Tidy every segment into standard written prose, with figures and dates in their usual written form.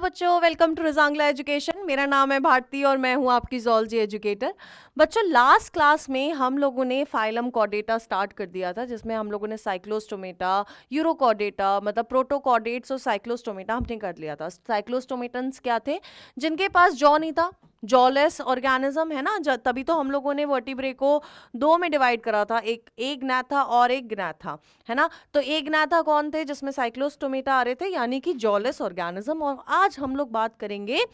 बच्चों, welcome to Rezang La education. मेरा नाम है भारती और मैं हूं आपकी ज़ूलॉजी एजुकेटर। बच्चों, लास्ट क्लास में हम लोगों ने फाइलम कॉर्डेटा स्टार्ट कर दिया था, जिसमें हम लोगों ने साइक्लोस्टोमेटा, यूरोकॉर्डेटा मतलब प्रोटोकॉर्डेट्स और साइक्लोस्टोमेटा हमने कर लिया था। साइक्लोस्टोमेटन्स क्या थे? जिनके पास जॉ नहीं था, जॉलेस ऑर्गेनिज्म है ना। तभी तो हम लोगों ने वर्टिब्रे को दो में डिवाइड करा था, एक एग्नाथा और एक ग्नाथा, है ना। तो एग्नाथा कौन थे? जिसमें साइक्लोस्टोमेटा आ रहे थे, यानी कि जॉलेस ऑर्गेनिज्म। और आज हम लोग बात करेंगे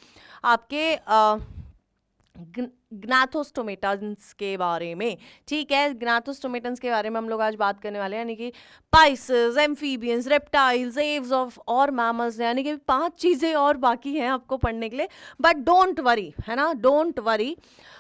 आपके ग्नाथोस्टोमेटन्स के बारे में। ठीक है, ग्नाथोस्टोमेटन्स के बारे में हम लोग आज बात करने वाले हैं, यानी कि Pisces, amphibians, reptiles, Aves of और मैमल्स, यानी कि 5 चीज़ें और बाकी हैं आपको पढ़ने के लिए। बट डोंट वरी, है ना, डोंट वरी।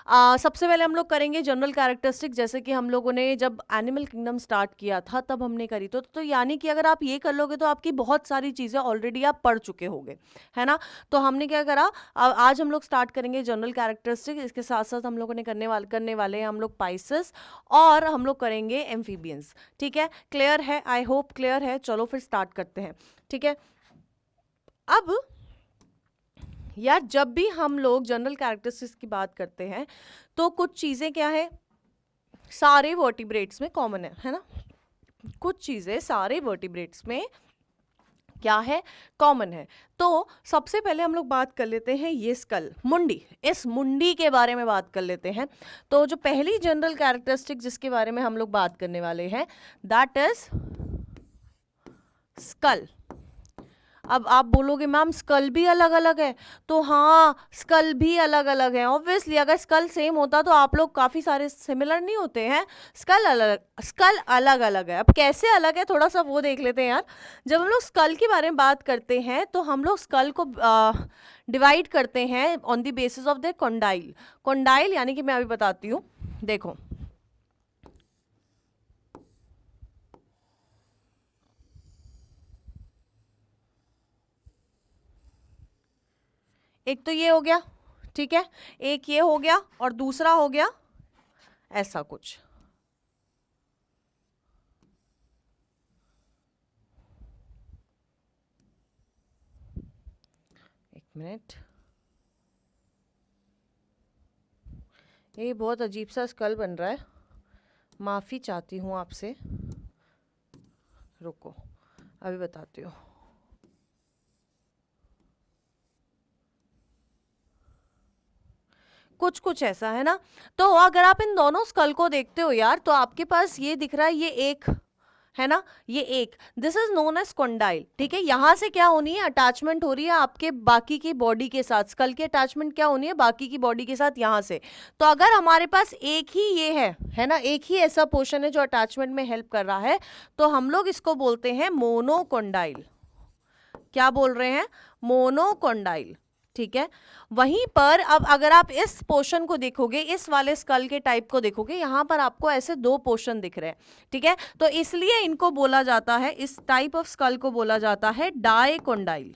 सबसे पहले हम लोग करेंगे जनरल कैरेक्टरिस्टिक, जैसे कि हम लोगों ने जब एनिमल किंगडम स्टार्ट किया था तब हमने करी। तो यानी कि अगर आप ये कर लोगे तो आपकी बहुत सारी चीज़ें ऑलरेडी आप पढ़ चुके होगे, है ना। तो हमने क्या करा, आज हम लोग स्टार्ट करेंगे जनरल कैरेक्टरिस्टिक। इसके साथ साथ हम लोगों ने करने वाले हैं हम लोग पाइसेस और हम लोग करेंगे एम्फीबियंस। ठीक है, क्लियर है? आई होप क्लियर है। चलो फिर स्टार्ट करते हैं। ठीक है, अब यार जब भी हम लोग जनरल कैरेक्टरिस्टिक्स की बात करते हैं तो कुछ चीज़ें क्या है, सारे वर्टिब्रेट्स में कॉमन है ना। कुछ चीज़ें सारे वर्टिब्रेट्स में क्या है, कॉमन है। तो सबसे पहले हम लोग बात कर लेते हैं ये स्कल, मुंडी। इस मुंडी के बारे में बात कर लेते हैं। तो जो पहली जनरल कैरेक्टरिस्टिक जिसके बारे में हम लोग बात करने वाले हैं, दैट इज स्कल। अब आप बोलोगे मैम स्कल भी अलग अलग है, तो हाँ, स्कल भी अलग अलग है। ऑब्वियसली अगर स्कल सेम होता तो आप लोग काफ़ी सारे सिमिलर नहीं होते हैं। स्कल अलग अलग है। अब कैसे अलग है थोड़ा सा वो देख लेते हैं यार। जब हम लोग स्कल के बारे में बात करते हैं तो हम लोग स्कल को डिवाइड करते हैं on the basis of the condyle. Condyle यानी कि मैं अभी बताती हूँ, देखो। एक तो ये हो गया, ठीक है, एक ये हो गया और दूसरा हो गया ऐसा कुछ। एक मिनट, ये बहुत अजीब सा स्कल बन रहा है, माफ़ी चाहती हूँ आपसे। रुको, अभी बताती हूँ। कुछ कुछ ऐसा है ना। तो अगर आप इन दोनों स्कल को देखते हो यार, तो आपके पास ये दिख रहा है, ये एक है ना, ये एक, this is known as condyle. ठीक है, यहां से क्या होनी है, अटैचमेंट हो रही है आपके बाकी की बॉडी के साथ। स्कल की अटैचमेंट क्या होनी है, बाकी की बॉडी के साथ, यहां से। तो अगर हमारे पास एक ही ये है ना, एक ही ऐसा पोर्शन है जो अटैचमेंट में हेल्प कर रहा है, तो हम लोग इसको बोलते हैं मोनोकॉन्डाइल। क्या बोल रहे हैं? मोनोकॉन्डाइल। ठीक है, वहीं पर अब अगर आप इस पोर्शन को देखोगे, इस वाले स्कल के टाइप को देखोगे, यहां पर आपको ऐसे 2 पोर्शन दिख रहे हैं। ठीक है, तो इसलिए इनको बोला जाता है, इस टाइप ऑफ स्कल को बोला जाता है डाइकोंडाइल।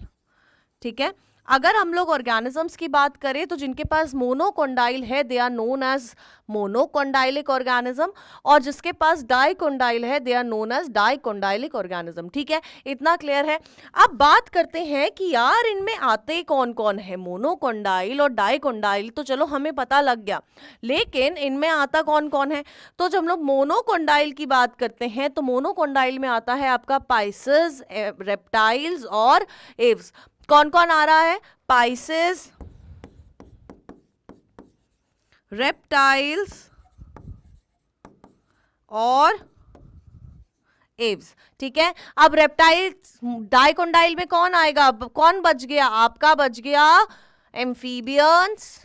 ठीक है, अगर हम लोग ऑर्गेनिजम्स की बात करें तो जिनके पास मोनोकॉन्डाइल है, they are known as monocondylic organism, और जिसके पास डाइकोंडाइल है, they are known as dicondylic organism. ठीक है, इतना क्लियर है। अब बात करते हैं कि यार इनमें आते कौन कौन है, मोनोकॉन्डाइल और डाइकोंडाइल तो चलो हमें पता लग गया, लेकिन इनमें आता कौन कौन है? तो जब हम लोग मोनोकॉन्डाइल की बात करते हैं तो मोनोकॉन्डाइल में आता है आपका पाइसेस, रेप्टाइल्स और एव्स। कौन कौन आ रहा है? पाइसेस, रेप्टाइल्स और एव्स। ठीक है, अब रेप्टाइल्स, डाइकोंडाइल में कौन आएगा? कौन बच गया? आपका बच गया एम्फीबियंस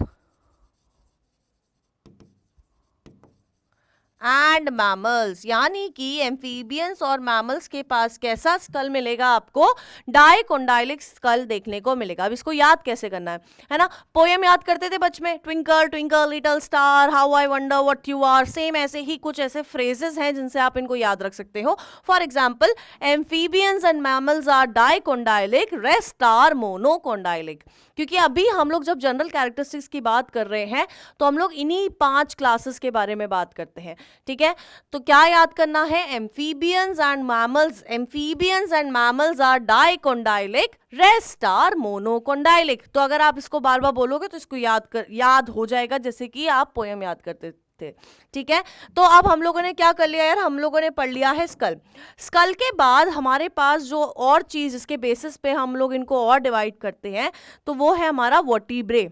एंड मैमल्स, यानी कि एम्फीबियंस और मैमल्स के पास कैसा स्कल मिलेगा आपको? डाइकोंडाइलिक स्कल देखने को मिलेगा। अब इसको याद कैसे करना है ना? पोएम याद करते थे बचपन में, twinkle twinkle little star, how I wonder what you are. Same ऐसे ही कुछ ऐसे फ्रेजेस हैं जिनसे आप इनको याद रख सकते हो। For example, amphibians and mammals are dicondylic, rest are monocondylic. क्योंकि अभी हम लोग जब जनरल कैरेक्टरिस्टिक्स की बात कर रहे हैं तो हम लोग इन्हीं 5 क्लासेस के बारे में बात करते हैं। ठीक है, तो क्या याद करना है, amphibians and mammals, amphibians and mammals are dicondylic, rest are monocondylic. तो अगर आप इसको बार बार बोलोगे तो इसको याद हो जाएगा, जैसे कि आप पोयम याद करते थे। ठीक है, तो अब हम लोगों ने क्या कर लिया यार, हम लोगों ने पढ़ लिया है स्कल। स्कल के बाद हमारे पास जो और चीज इसके बेसिस पे हम लोग इनको और डिवाइड करते हैं, तो वो है हमारा वर्टिब्रे।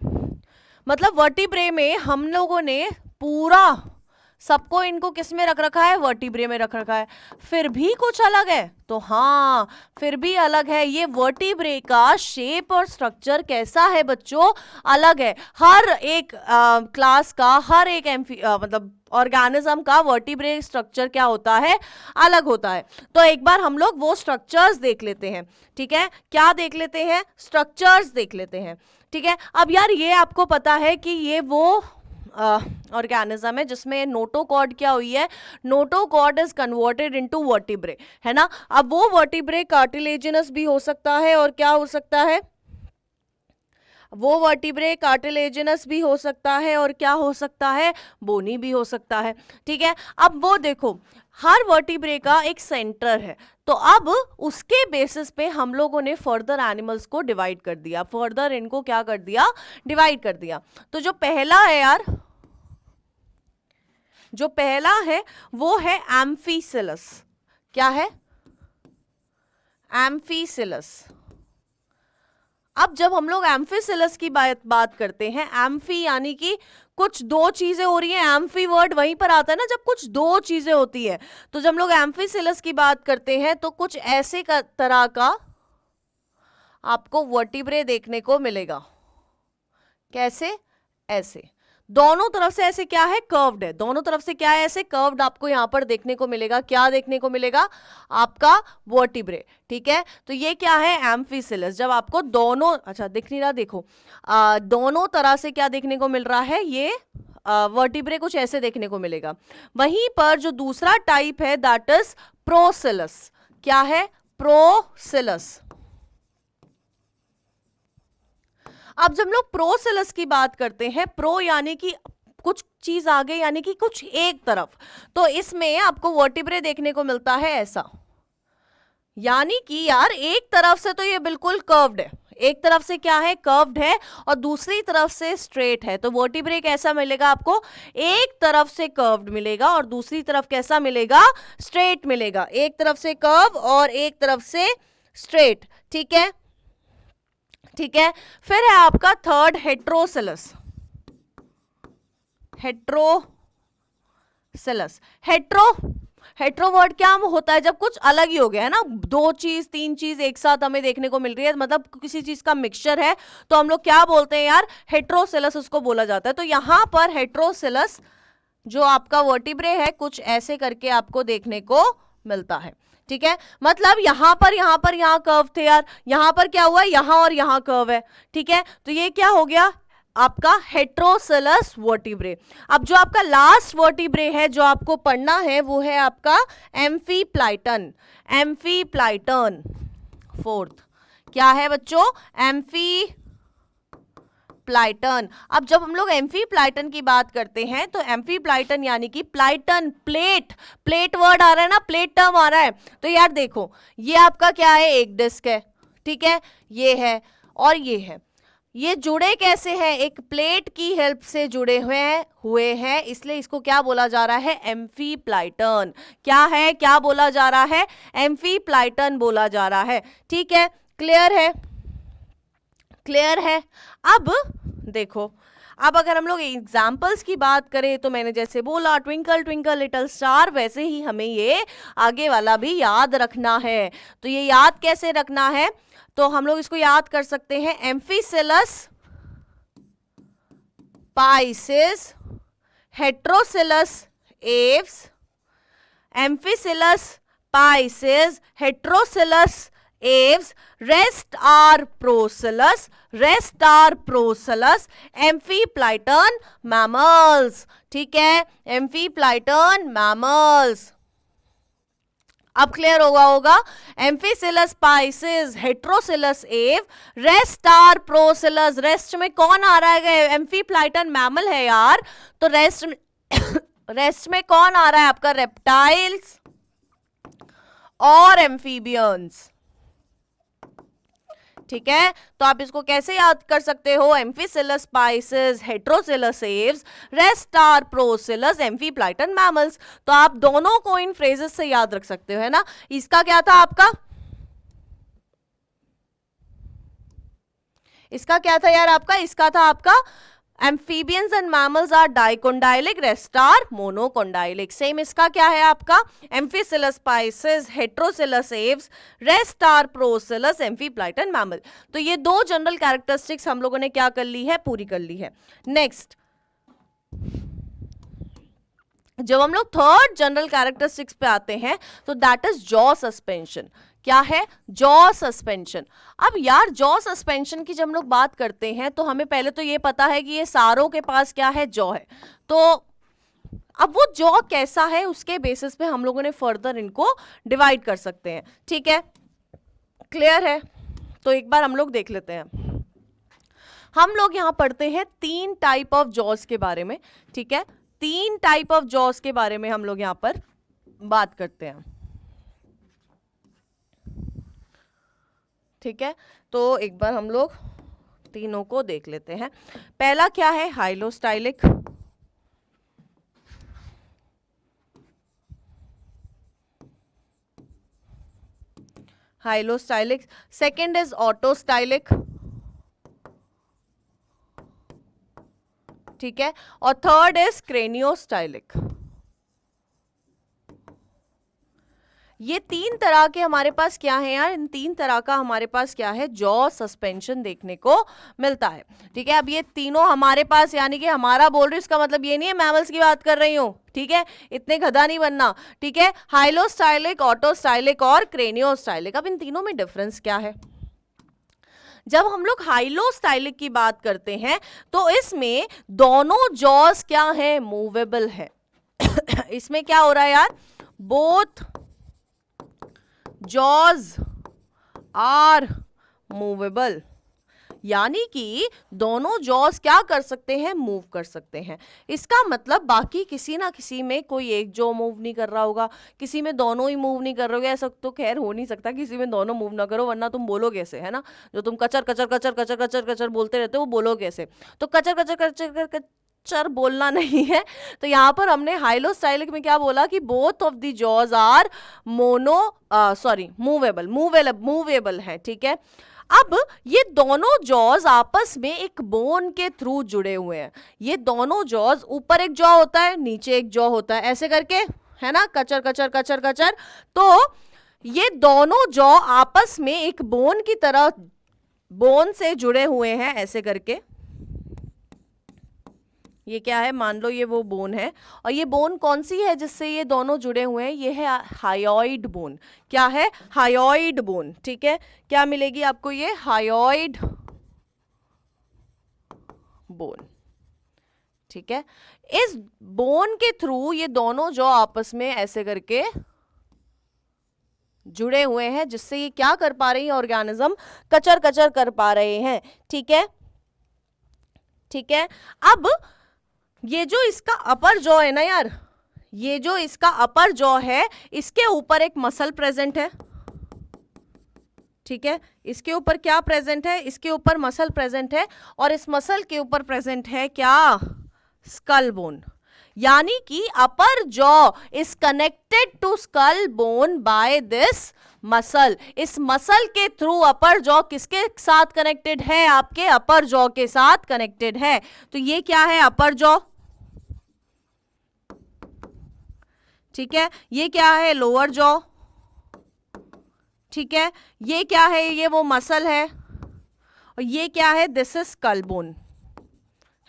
मतलब वर्टिब्रे में हम लोगों ने पूरा सबको इनको किस में रख रखा है, वर्टिब्रे में रख रखा है। फिर भी कुछ अलग है, तो हाँ फिर भी अलग है। ये वर्टिब्रे का शेप और स्ट्रक्चर कैसा है बच्चों, अलग है। हर एक क्लास का, हर एक मतलब ऑर्गेनिज्म का वर्टिब्रे स्ट्रक्चर क्या होता है, अलग होता है। तो एक बार हम लोग वो स्ट्रक्चर्स देख लेते हैं। ठीक है, क्या देख लेते हैं, स्ट्रक्चर्स देख लेते हैं। ठीक है, अब यार ये आपको पता है कि ये वो ऑर्गेनिज्म है जिसमें नोटोकॉर्ड क्या हुई है, notochord is converted into vertebrae, है ना। अब वो वर्टिब्रे कार्टिलेजिनस भी हो सकता है, और क्या हो सकता है, वो वर्टिब्रे कार्टिलेजिनस भी हो सकता है, और क्या हो सकता है, बोनी भी हो सकता है। ठीक है, अब वो देखो हर वर्टिब्रे का एक सेंटर है, तो अब उसके बेसिस पे हम लोगों ने फर्दर एनिमल्स को डिवाइड कर दिया, फर्दर इनको क्या कर दिया, डिवाइड कर दिया। तो जो पहला है यार, जो पहला है वो है एम्फीसिलस। क्या है, एम्फीसिलस। अब जब हम लोग एम्फीसिलस की बात करते हैं, एम्फी यानी कि कुछ दो चीजें हो रही है, एम्फी वर्ड वहीं पर आता है ना जब कुछ दो चीजें होती है। तो जब हम लोग एम्फीसिलस की बात करते हैं तो कुछ ऐसे तरह का आपको वर्टिब्रे देखने को मिलेगा। कैसे, ऐसे दोनों तरफ से ऐसे क्या है, कर्व्ड है, दोनों तरफ से क्या है, ऐसे कर्व्ड आपको यहां पर देखने को मिलेगा। क्या देखने को मिलेगा, आपका वर्टिब्रे। ठीक है, तो ये क्या है, एम्फीसिलस। जब आपको दोनों, अच्छा दिख नहीं रहा, देखो दोनों तरह से क्या देखने को मिल रहा है, ये वर्टिब्रे कुछ ऐसे देखने को मिलेगा। वहीं पर जो दूसरा टाइप है दैट इज प्रोसिलस। क्या है, प्रोसिलस। अब जब लोग प्रोसिलस की बात करते हैं, प्रो यानी कि कुछ चीज आगे, यानी कि कुछ एक तरफ, तो इसमें आपको वर्टिब्रे देखने को मिलता है ऐसा। यानी कि यार एक तरफ से तो ये बिल्कुल कर्व्ड है, एक तरफ से क्या है, कर्व्ड है, और दूसरी तरफ से स्ट्रेट है। तो वर्टिब्रे कैसा मिलेगा आपको, एक तरफ से कर्व्ड मिलेगा और दूसरी तरफ कैसा मिलेगा, स्ट्रेट मिलेगा। एक तरफ से कर्व और एक तरफ से स्ट्रेट। ठीक है, ठीक है, फिर है आपका थर्ड हेट्रोसिलस। हेट्रोसिलस, हेट्रो वर्ड क्या होता है, जब कुछ अलग ही हो गया है ना, दो चीज तीन चीज एक साथ हमें देखने को मिल रही है, मतलब किसी चीज का मिक्सचर है, तो हम लोग क्या बोलते हैं यार, हेट्रोसिलस उसको बोला जाता है। तो यहां पर हेट्रोसिलस जो आपका वर्टिब्रे है कुछ ऐसे करके आपको देखने को मिलता है। ठीक है, मतलब यहां कर्व थे यार, यहां पर क्या हुआ, यहां और यहां कर्व है। ठीक है, तो ये क्या हो गया आपका हेट्रोसिलस वर्टिब्रे। अब जो आपका लास्ट वर्टिब्रे है जो आपको पढ़ना है वो है आपका एम्फीप्लाइटन। एम्फीप्लाइटन फोर्थ क्या है बच्चों, एम्फीप्लाइटन। अब जब हम लोग एम्फीप्लाइटन की बात करते हैं तो एम्फीप्लाइटन यानी कि प्लाइटन, प्लेट वर्ड आ रहा है ना, प्लेट टर्म आ रहा है। तो यार देखो ये आपका क्या है, एक डिस्क है। ठीक है, ये है और ये है, ये जुड़े कैसे हैं, एक प्लेट की हेल्प से जुड़े हुए हैं, इसलिए इसको क्या बोला जा रहा है, एम्फीप्लाइटन। क्या है, क्या बोला जा रहा है, एम्फीप्लाइटन बोला जा रहा है। ठीक है, क्लियर है, क्लियर है। अब देखो, अब अगर हम लोग एग्जाम्पल्स की बात करें तो मैंने जैसे बोला ट्विंकल ट्विंकल लिटिल स्टार, वैसे ही हमें ये आगे वाला भी याद रखना है। तो ये याद कैसे रखना है, तो हम लोग इसको याद कर सकते हैं, amphicoelous, Pisces, heterocoelous, Aves, amphicoelous, Pisces, heterocoelous, Aves, rest are procoelous, amphiplatyan mammals. ठीक है, एम्फीप्लाइटन मैमल्स। अब क्लियर होगा, एम्फीसिलस, पाइसिस, हेट्रोसिलस, एव, रेस्ट आर प्रोसिलस। रेस्ट में कौन आ रहा है, एम्फीप्लाइटन मैमल है यार, तो रेस्ट में कौन आ रहा है आपका? रेप्टाइल्स और एम्फीबियंस, ठीक है। तो आप इसको कैसे याद कर सकते हो? Amphicoelous Pisces, heterocoelous Aves, rest are procoelous amphiplatyan mammals. तो आप दोनों को इन फ्रेजेस से याद रख सकते हो, है ना। इसका क्या था आपका? इसका क्या था यार आपका? इसका था आपका amphibians and mammals are dicondylic, rest are monocondylic. Same इसका क्या है आपका? Amphisilus pisces, Heterocilus aves, rest are Procellus, Amphiplaton mammal. तो ये दो जनरल कैरेक्टरिस्टिक्स हम लोगों ने क्या कर ली है? पूरी कर ली है। नेक्स्ट, जब हम लोग थर्ड जनरल कैरेक्टरिस्टिक्स पे आते हैं तो दैट इज जॉ सस्पेंशन। क्या है? Jaw suspension. अब यार जॉ सस्पेंशन की जब हम लोग बात करते हैं तो हमें पहले तो ये पता है कि ये सारों के पास क्या है? जॉ है। तो अब वो जॉ कैसा है उसके बेसिस पे हम लोगों ने फर्दर इनको डिवाइड कर सकते हैं, ठीक है। क्लियर है? तो एक बार हम लोग देख लेते हैं। हम लोग यहां पढ़ते हैं 3 टाइप ऑफ जॉस के बारे में, ठीक है। 3 टाइप ऑफ जॉस के बारे में हम लोग यहां पर बात करते हैं, ठीक है। तो एक बार हम लोग तीनों को देख लेते हैं। पहला क्या है? हाइलोस्टाइलिक, हाइलोस्टाइलिक। सेकंड इज ऑटोस्टाइलिक, ठीक है। और थर्ड इज क्रेनियोस्टाइलिक। ये 3 तरह के हमारे पास क्या है यार? इन 3 तरह का हमारे पास क्या है? जॉ सस्पेंशन देखने को मिलता है, ठीक है। अब ये तीनों हमारे पास, यानी कि हमारा बोल रही हूं, इसका मतलब ये नहीं है मैमल्स की बात कर रही हूं, ठीक है। इतने गधा नहीं बनना, ठीक है। हाइलोस्टाइलिक, ऑटोस्टाइलिक और क्रेनियोस्टाइलिक। अब इन तीनों में डिफरेंस क्या है? जब हम लोग हाइलोस्टाइलिक की बात करते हैं तो इसमें दोनों जॉस क्या है? मूवेबल है। इसमें क्या हो रहा है यार? बोथ जॉज आर मूवेबल, यानी कि दोनों जॉज क्या कर सकते हैं? मूव कर सकते हैं। इसका मतलब बाकी किसी ना किसी में कोई एक जॉ मूव नहीं कर रहा होगा, किसी में दोनों ही मूव नहीं कर रहे होगे। ऐसा तो खैर हो नहीं सकता किसी में दोनों मूव ना करो, वरना तुम बोलो कैसे, है ना। जो तुम कचर कचर कचर कचर कचर कचर बोलते रहते हो वो बोलो कैसे? तो कचर कचर कचर कचर बोलना नहीं है। तो यहाँ पर हमने हाइलोस्टाइलिक में क्या बोला कि both of the jaws are movable है, ठीक है। अब ये दोनों जॉज आपस में एक बोन के थ्रू जुड़े हुए हैं। ये दोनों जॉज, ऊपर एक जॉ होता है, नीचे एक जॉ होता है, ऐसे करके, है ना, कचर कचर कचर कचर। तो ये दोनों जॉ आपस में एक बोन की तरह, बोन से जुड़े हुए हैं, ऐसे करके। ये क्या है? मान लो ये वो बोन है, और ये बोन कौन सी है जिससे ये दोनों जुड़े हुए हैं? ये है हायोइड बोन। क्या है? हायोइड बोन, ठीक है। क्या मिलेगी आपको? ये हायोइड बोन, ठीक है। इस बोन के थ्रू ये दोनों जो आपस में ऐसे करके जुड़े हुए हैं, जिससे ये क्या कर पा रही है? ऑर्गेनिज्म कचर कचर कर पा रहे हैं, ठीक है, ठीक है। अब ये जो इसका अपर जॉ है ना यार, ये जो इसका अपर जॉ है, इसके ऊपर एक मसल प्रेजेंट है, ठीक है। इसके ऊपर क्या प्रेजेंट है? इसके ऊपर मसल प्रेजेंट है, और इस मसल के ऊपर प्रेजेंट है क्या? Skull bone. यानी कि upper jaw is connected to skull bone by this muscle. इस मसल के थ्रू अपर जॉ किसके साथ कनेक्टेड है? आपके अपर जॉ के साथ कनेक्टेड है। तो ये क्या है? अपर जॉ, ठीक है। ये क्या है? लोअर जॉ, ठीक है। ये क्या है? ये वो मसल है। और ये क्या है? दिस इज स्कल बोन,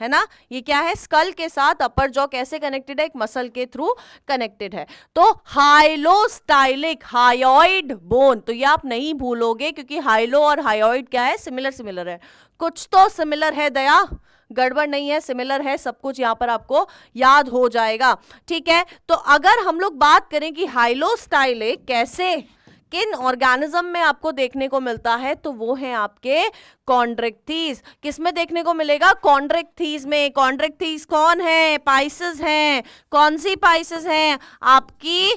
है ना। ये क्या है? स्कल के साथ अपर जॉ कैसे कनेक्टेड है? एक मसल के थ्रू कनेक्टेड है। तो हाइलोस्टाइलिक, हायोइड बोन। तो ये आप नहीं भूलोगे, क्योंकि हाइलो और हायोइड क्या है? सिमिलर है। कुछ तो सिमिलर है दया, गड़बड़ नहीं है, सिमिलर है, सब कुछ यहां पर आपको याद हो जाएगा, ठीक है। तो अगर हम लोग बात करें कि हाइलोस्टाइलिक किन ऑर्गेनिज्म में आपको देखने को मिलता है, तो वो है आपके कॉन्ड्रिक्थीज। किस में देखने को मिलेगा? कॉन्ड्रिक्थीज में। कॉन्ड्रिक्थीज कौन है? पाइसेस हैं। कौन सी पाइसेस हैं? आपकी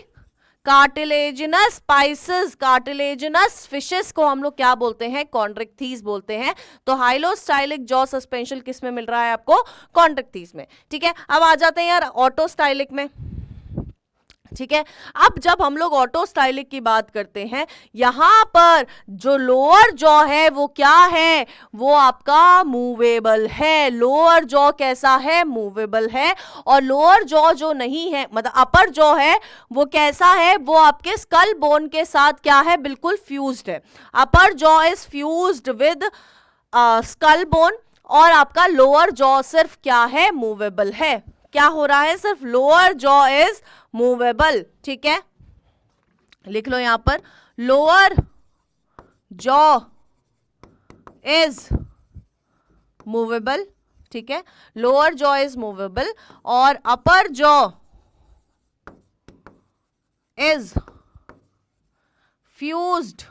कार्टिलेजिनस पाइसेस, कार्टिलेजिनस फिशेस को हम लोग क्या बोलते हैं? कॉन्ड्रिक्थीज बोलते हैं। तो हाइलोस्टाइलिक जॉ सस्पेंशन किस में मिल रहा है आपको? कॉन्ड्रिक्थीज में। ठीक है, अब आ जाते हैं यार ऑटोस्टाइलिक में। ठीक है, अब जब हम लोग ऑटोस्टाइलिक की बात करते हैं, यहां पर जो लोअर जॉ है वो क्या है? वो आपका मूवेबल है। लोअर जॉ कैसा है? मूवेबल है। और लोअर जॉ जो नहीं है, मतलब अपर जॉ है, वो कैसा है? वो आपके स्कल बोन के साथ क्या है? बिल्कुल फ्यूज्ड है। अपर jaw is fused with skull bone, और आपका लोअर जॉ सिर्फ क्या है? मूवेबल है। क्या हो रहा है? सिर्फ लोअर जॉ इज मूवेबल। ठीक है, लिख लो यहां पर, लोअर जॉ इज मूवेबल। ठीक है, लोअर जॉ इज मूवेबल और upper jaw is fused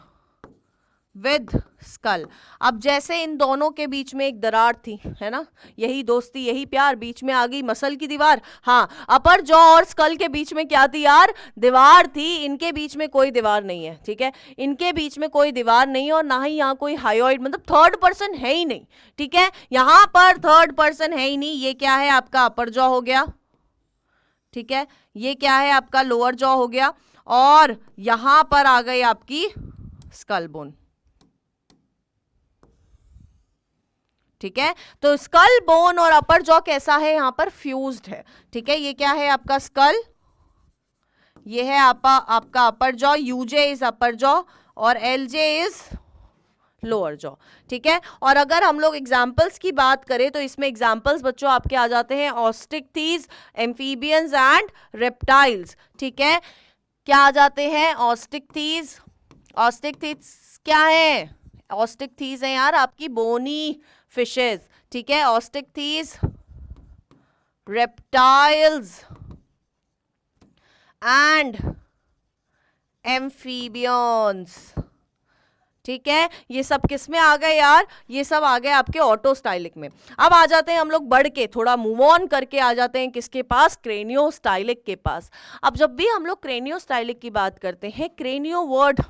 with skull. अब जैसे इन दोनों के बीच में एक दरार थी, है ना, यही दोस्ती, यही प्यार, बीच में आ गई मसल की दीवार। हाँ, अपर जॉ और स्कल के बीच में क्या थी यार? दीवार थी। इनके बीच में कोई दीवार नहीं है। ठीक है, इनके बीच में कोई दीवार नहीं है, और ना ही यहाँ कोई हायोइड, मतलब थर्ड पर्सन है ही नहीं। ठीक है, यहां पर थर्ड पर्सन है ही नहीं। ये क्या है? आपका अपर जॉ हो गया। ठीक है, ये क्या है? आपका लोअर जॉ हो गया, और यहां पर आ गई आपकी स्कल बोन। ठीक है, तो स्कल बोन और अपर जॉ कैसा है? यहां पर फ्यूज्ड है। ठीक है, ये क्या है? आपका स्कल, ये है आपका upper jaw. UJ is upper jaw और एलजे इज लोअर जॉ। ठीक है, और अगर हम लोग एग्जाम्पल्स की बात करें तो इसमें एग्जाम्पल्स बच्चों आपके आ जाते हैं ऑस्टिकथीज, एम्फीबियंस एंड रेप्टाइल्स। ठीक है, क्या आ जाते हैं? ऑस्टिकथीज। ऑस्टिकथीज क्या है? ऑस्टिकथीज है यार आपकी बोनी फिशेस। ठीक है, ऑस्टिकथीज, रेप्टाइल्स एंड एम्फीबियंस। ठीक है, ये सब किस में आ गए यार? ये सब आ गए आपके ऑटोस्टाइलिक में। अब आ जाते हैं हम लोग बढ़ के, थोड़ा मूव ऑन करके आ जाते हैं किसके पास? क्रेनियोस्टाइलिक के पास। अब जब भी हम लोग क्रेनियोस्टाइलिक की बात करते हैं, क्रेनियो वर्ड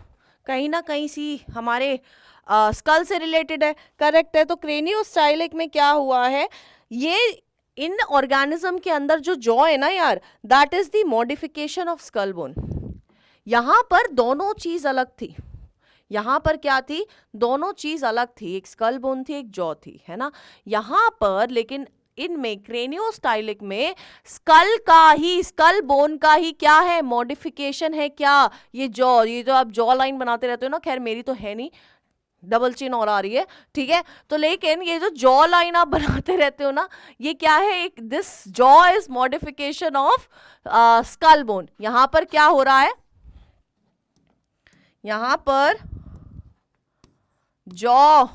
कहीं ना कहीं सी हमारे स्कल से रिलेटेड है, करेक्ट है। तो क्रेनियोस्टाइलिक में क्या हुआ है? ये इन ऑर्गेनिज्म के अंदर जो जॉ है ना यार, that is the modification of skull bone. यहां पर दोनों चीज अलग थी। यहां पर क्या थी? दोनों चीज अलग थी, एक स्कल बोन थी, एक जॉ थी, है ना। यहां पर लेकिन इनमें क्रेनियोस्टाइलिक में स्कल का ही, स्कल बोन का ही क्या है? मॉडिफिकेशन है। क्या? ये जॉ, ये जो आप जॉ लाइन बनाते रहते हो ना, खैर मेरी तो है नहीं, डबल चिन और आ रही है। ठीक है, तो लेकिन ये जो जॉ लाइन आप बनाते रहते हो ना, ये क्या है? एक this jaw is modification of skull bone. यहां पर क्या हो रहा है? यहां पर jaw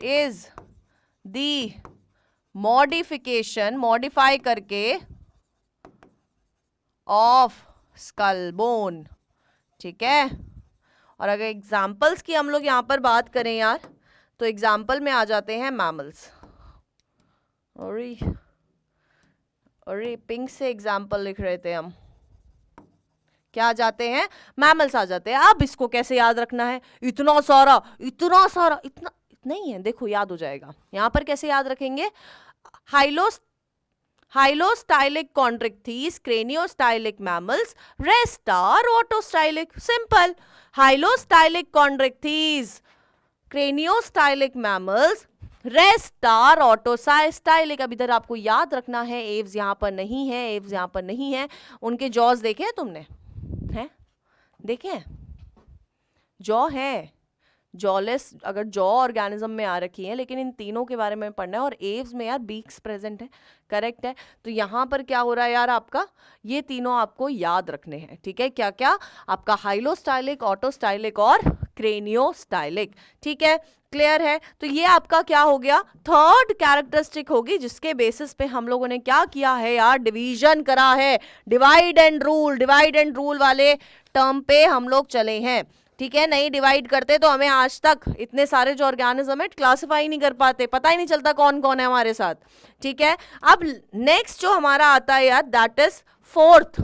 is the modification, modify करके, ऑफ स्कल बोन। ठीक है, और अगर एग्जाम्पल्स की हम लोग यहां पर बात करें यार, तो एग्जाम्पल में आ जाते हैं मैमल्स। अरे पिंक से एग्जाम्पल लिख रहे थे हम, क्या आ जाते हैं? मैमल्स आ जाते हैं। अब इसको कैसे याद रखना है? इतना सारा, इतना नहीं है, देखो याद हो जाएगा। यहां पर कैसे याद रखेंगे? Hyostylic Chondrichthyes, craniostylic mammals, rest are autostylic. Simple. Hyostylic Chondrichthyes, craniostylic mammals, rest are autostylic. अब इधर आपको याद रखना है, एव्स यहां पर नहीं है, एव्स यहां पर नहीं है। उनके जॉज देखे हैं तुमने? हैं? देखे हैं? जॉ है, जॉलेस, अगर जॉ ऑर्गेनिज्म में आ रखी है, लेकिन इन तीनों के बारे में पढ़ना है। और एव्स में यार बीक्स प्रेजेंट है, करेक्ट है। तो यहां पर क्या हो रहा है यार? आपका ये तीनों आपको याद रखने हैं। ठीक है, क्या क्या? आपका हाइलोस्टाइलिक, ऑटोस्टाइलिक और क्रेनियोस्टाइलिक। ठीक है, क्लियर है। तो ये आपका क्या हो गया? थर्ड कैरेक्टरिस्टिक होगी, जिसके बेसिस पे हम लोगों ने क्या किया है यार? डिवीजन करा है। Divide and rule, divide and rule वाले टर्म पे हम लोग चले हैं, ठीक है। नहीं डिवाइड करते तो हमें आज तक इतने सारे जो ऑर्गेनिज्म है क्लासिफाई नहीं कर पाते, पता ही नहीं चलता कौन कौन है हमारे साथ, ठीक है। अब नेक्स्ट जो हमारा आता है यार, दैट इज फोर्थ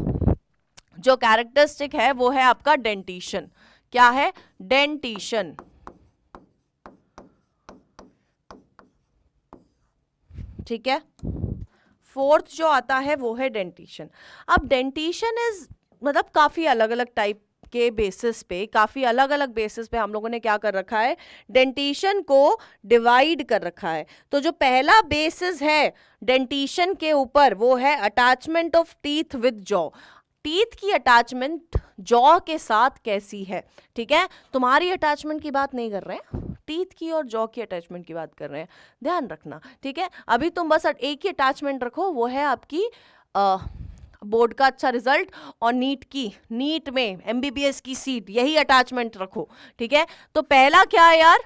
जो कैरेक्टरिस्टिक है वो है आपका डेंटिशन। क्या है? डेंटिशन, ठीक है। फोर्थ जो आता है वो है डेंटिशन। अब डेंटिशन इज मतलब काफी अलग अलग टाइप के बेसिस पे, काफी अलग अलग बेसिस पे हम लोगों ने क्या कर रखा है, डेंटिशन को डिवाइड कर रखा है। तो जो पहला बेसिस है डेंटिशन के ऊपर वो है attachment of teeth with jaw. Teeth की अटैचमेंट जॉ के साथ कैसी है, ठीक है। तुम्हारी अटैचमेंट की बात नहीं कर रहे हैं, टीथ की और जॉ की अटैचमेंट की बात कर रहे हैं, ध्यान रखना, ठीक है। अभी तुम बस एक ही अटैचमेंट रखो, वो है आपकी बोर्ड का अच्छा रिजल्ट और नीट में एमबीबीएस की सीट, यही अटैचमेंट रखो, ठीक है। तो पहला क्या है यार,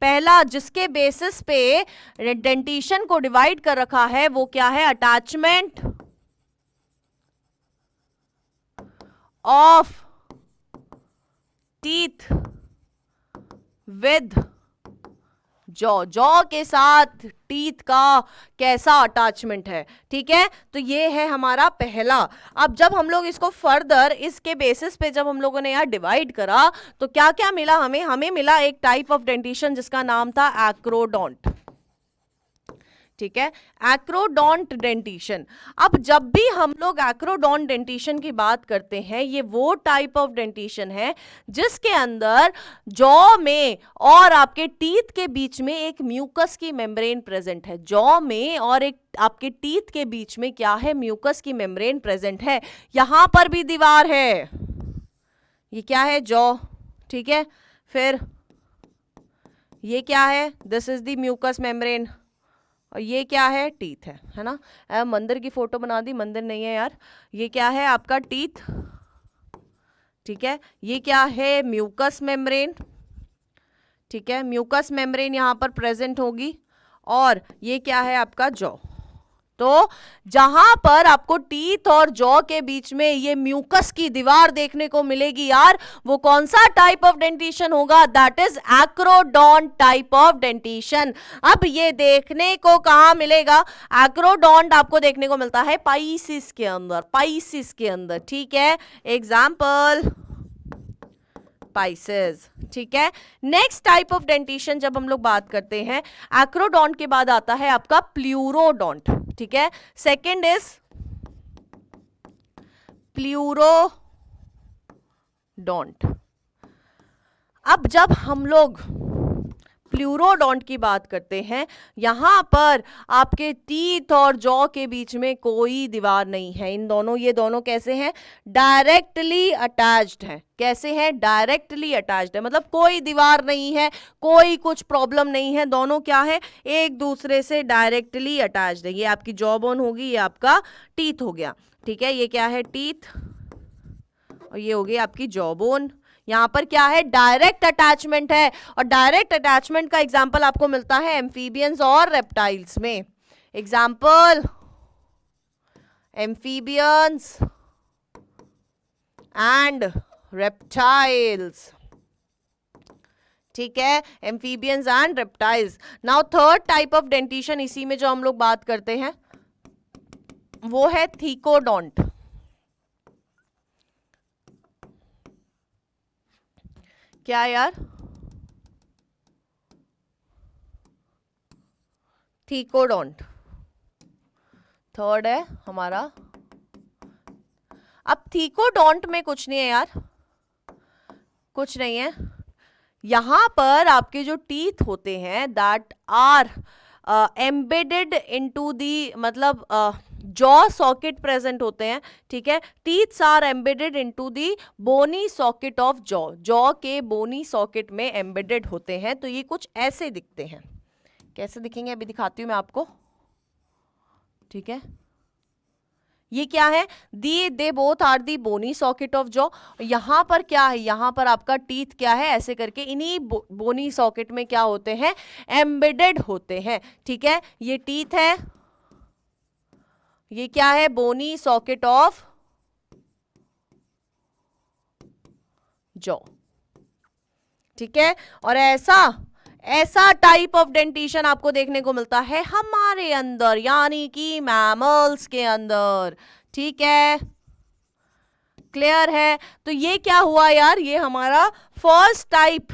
पहला जिसके बेसिस पे डेंटिशन को डिवाइड कर रखा है वो क्या है, attachment of teeth with jaw के साथ टीथ का कैसा अटैचमेंट है, ठीक है। तो ये है हमारा पहला। अब जब हम लोग इसको फर्दर इसके बेसिस पे जब हम लोगों ने यार डिवाइड करा तो क्या क्या मिला हमें मिला एक टाइप ऑफ डेंटिशन जिसका नाम था एक्रोडोंट, ठीक है, एक्रोडोंट डेंटिशन। अब जब भी हम लोग एक्रोडोंट डेंटिशन की बात करते हैं, ये वो टाइप ऑफ डेंटिशन है जिसके अंदर जॉ में और आपके टीथ के बीच में एक म्यूकस की मेम्ब्रेन प्रेजेंट है। जॉ में और एक आपके टीथ के बीच में क्या है, म्यूकस की मेम्ब्रेन प्रेजेंट है। यहां पर भी दीवार है, ये क्या है, जॉ, ठीक है। फिर ये क्या है, this is the mucous membrane, और ये क्या है, टीथ है ना। मंदिर की फोटो बना दी, मंदिर नहीं है यार। ये क्या है आपका टीथ, ठीक है। ये क्या है, म्यूकस मेम्ब्रेन, ठीक है। म्यूकस मेम्ब्रेन यहां पर प्रेजेंट होगी। और ये क्या है आपका जॉ। तो जहां पर आपको टीथ और जॉ के बीच में ये म्यूकस की दीवार देखने को मिलेगी यार, वो कौन सा टाइप ऑफ डेंटिशन होगा, that is acrodont type of dentition. अब ये देखने को कहां मिलेगा, एक्रोडोंट आपको देखने को मिलता है पाइसिस के अंदर, ठीक है। एग्जाम्पल पाइसेस, ठीक है। नेक्स्ट टाइप ऑफ डेंटिशन जब हम लोग बात करते हैं, एक्रोडोंट के बाद आता है आपका प्लूरोडोंट, ठीक है। Second is pleurodont. अब जब हम लोग प्लूरोडोंट की बात करते हैं, यहां पर आपके टीथ और जॉ के बीच में कोई दीवार नहीं है। ये दोनों कैसे हैं, डायरेक्टली अटैच्ड हैं। कैसे हैं, डायरेक्टली अटैच्ड है, मतलब कोई दीवार नहीं है, कोई कुछ प्रॉब्लम नहीं है, दोनों क्या है, एक दूसरे से डायरेक्टली अटैच्ड है। ये आपकी जॉ बोन होगी, ये आपका टीथ हो गया, ठीक है। ये क्या है, टीथ, और ये हो गई आपकी जॉ बोन। यहां पर क्या है, डायरेक्ट अटैचमेंट है। और डायरेक्ट अटैचमेंट का एग्जांपल आपको मिलता है एम्फीबियंस और रेप्टाइल्स में। एग्जांपल एम्फीबियंस एंड रेप्टाइल्स, ठीक है, amphibians and reptiles. Now third type of dentition इसी में जो हम लोग बात करते हैं वो है थीकोडोंट। क्या यार, थीकोडोंट थर्ड है हमारा। अब थीकोडोंट में कुछ नहीं है यार, कुछ नहीं है। यहां पर आपके जो टीथ होते हैं that are embedded into the, मतलब जॉ सॉकेट प्रेजेंट होते हैं, ठीक है। Teeths are embedded into the bony socket of jaw के बोनी सॉकेट में एम्बेडेड होते हैं। तो ये कुछ ऐसे दिखते हैं, कैसे दिखेंगे अभी दिखाती हूं मैं आपको, ठीक है। ये क्या है, they both are the bony socket of jaw. यहां पर क्या है, यहां पर आपका टीथ क्या है, ऐसे करके इन्हीं बोनी सॉकेट में क्या होते हैं, एम्बेडेड होते हैं, ठीक है। ये टीथ है, ये क्या है, बोनी सॉकेट ऑफ जॉ, ठीक है। और ऐसा टाइप ऑफ डेंटिशन आपको देखने को मिलता है हमारे अंदर, यानी कि मैमल्स के अंदर, ठीक है। क्लियर है? तो ये क्या हुआ यार, ये हमारा फर्स्ट टाइप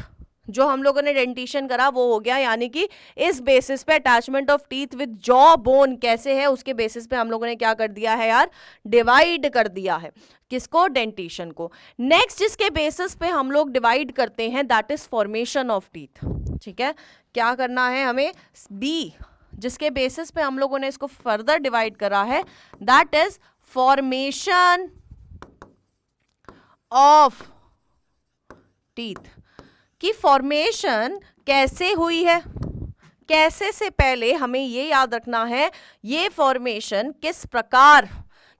जो हम लोगों ने डेंटिशन करा वो हो गया, यानी कि इस बेसिस पे attachment of teeth with jaw bone कैसे है उसके बेसिस पे हम लोगों ने क्या कर दिया है यार, डिवाइड कर दिया है किसको, डेंटिशन को। नेक्स्ट जिसके बेसिस पे हम लोग डिवाइड करते हैं that is formation of teeth, ठीक है। क्या करना है हमें, बी जिसके बेसिस पे हम लोगों ने इसको फर्दर डिवाइड करा है that is formation of teeth. की फॉर्मेशन कैसे हुई है, कैसे से पहले हमें ये याद रखना है ये फॉर्मेशन किस प्रकार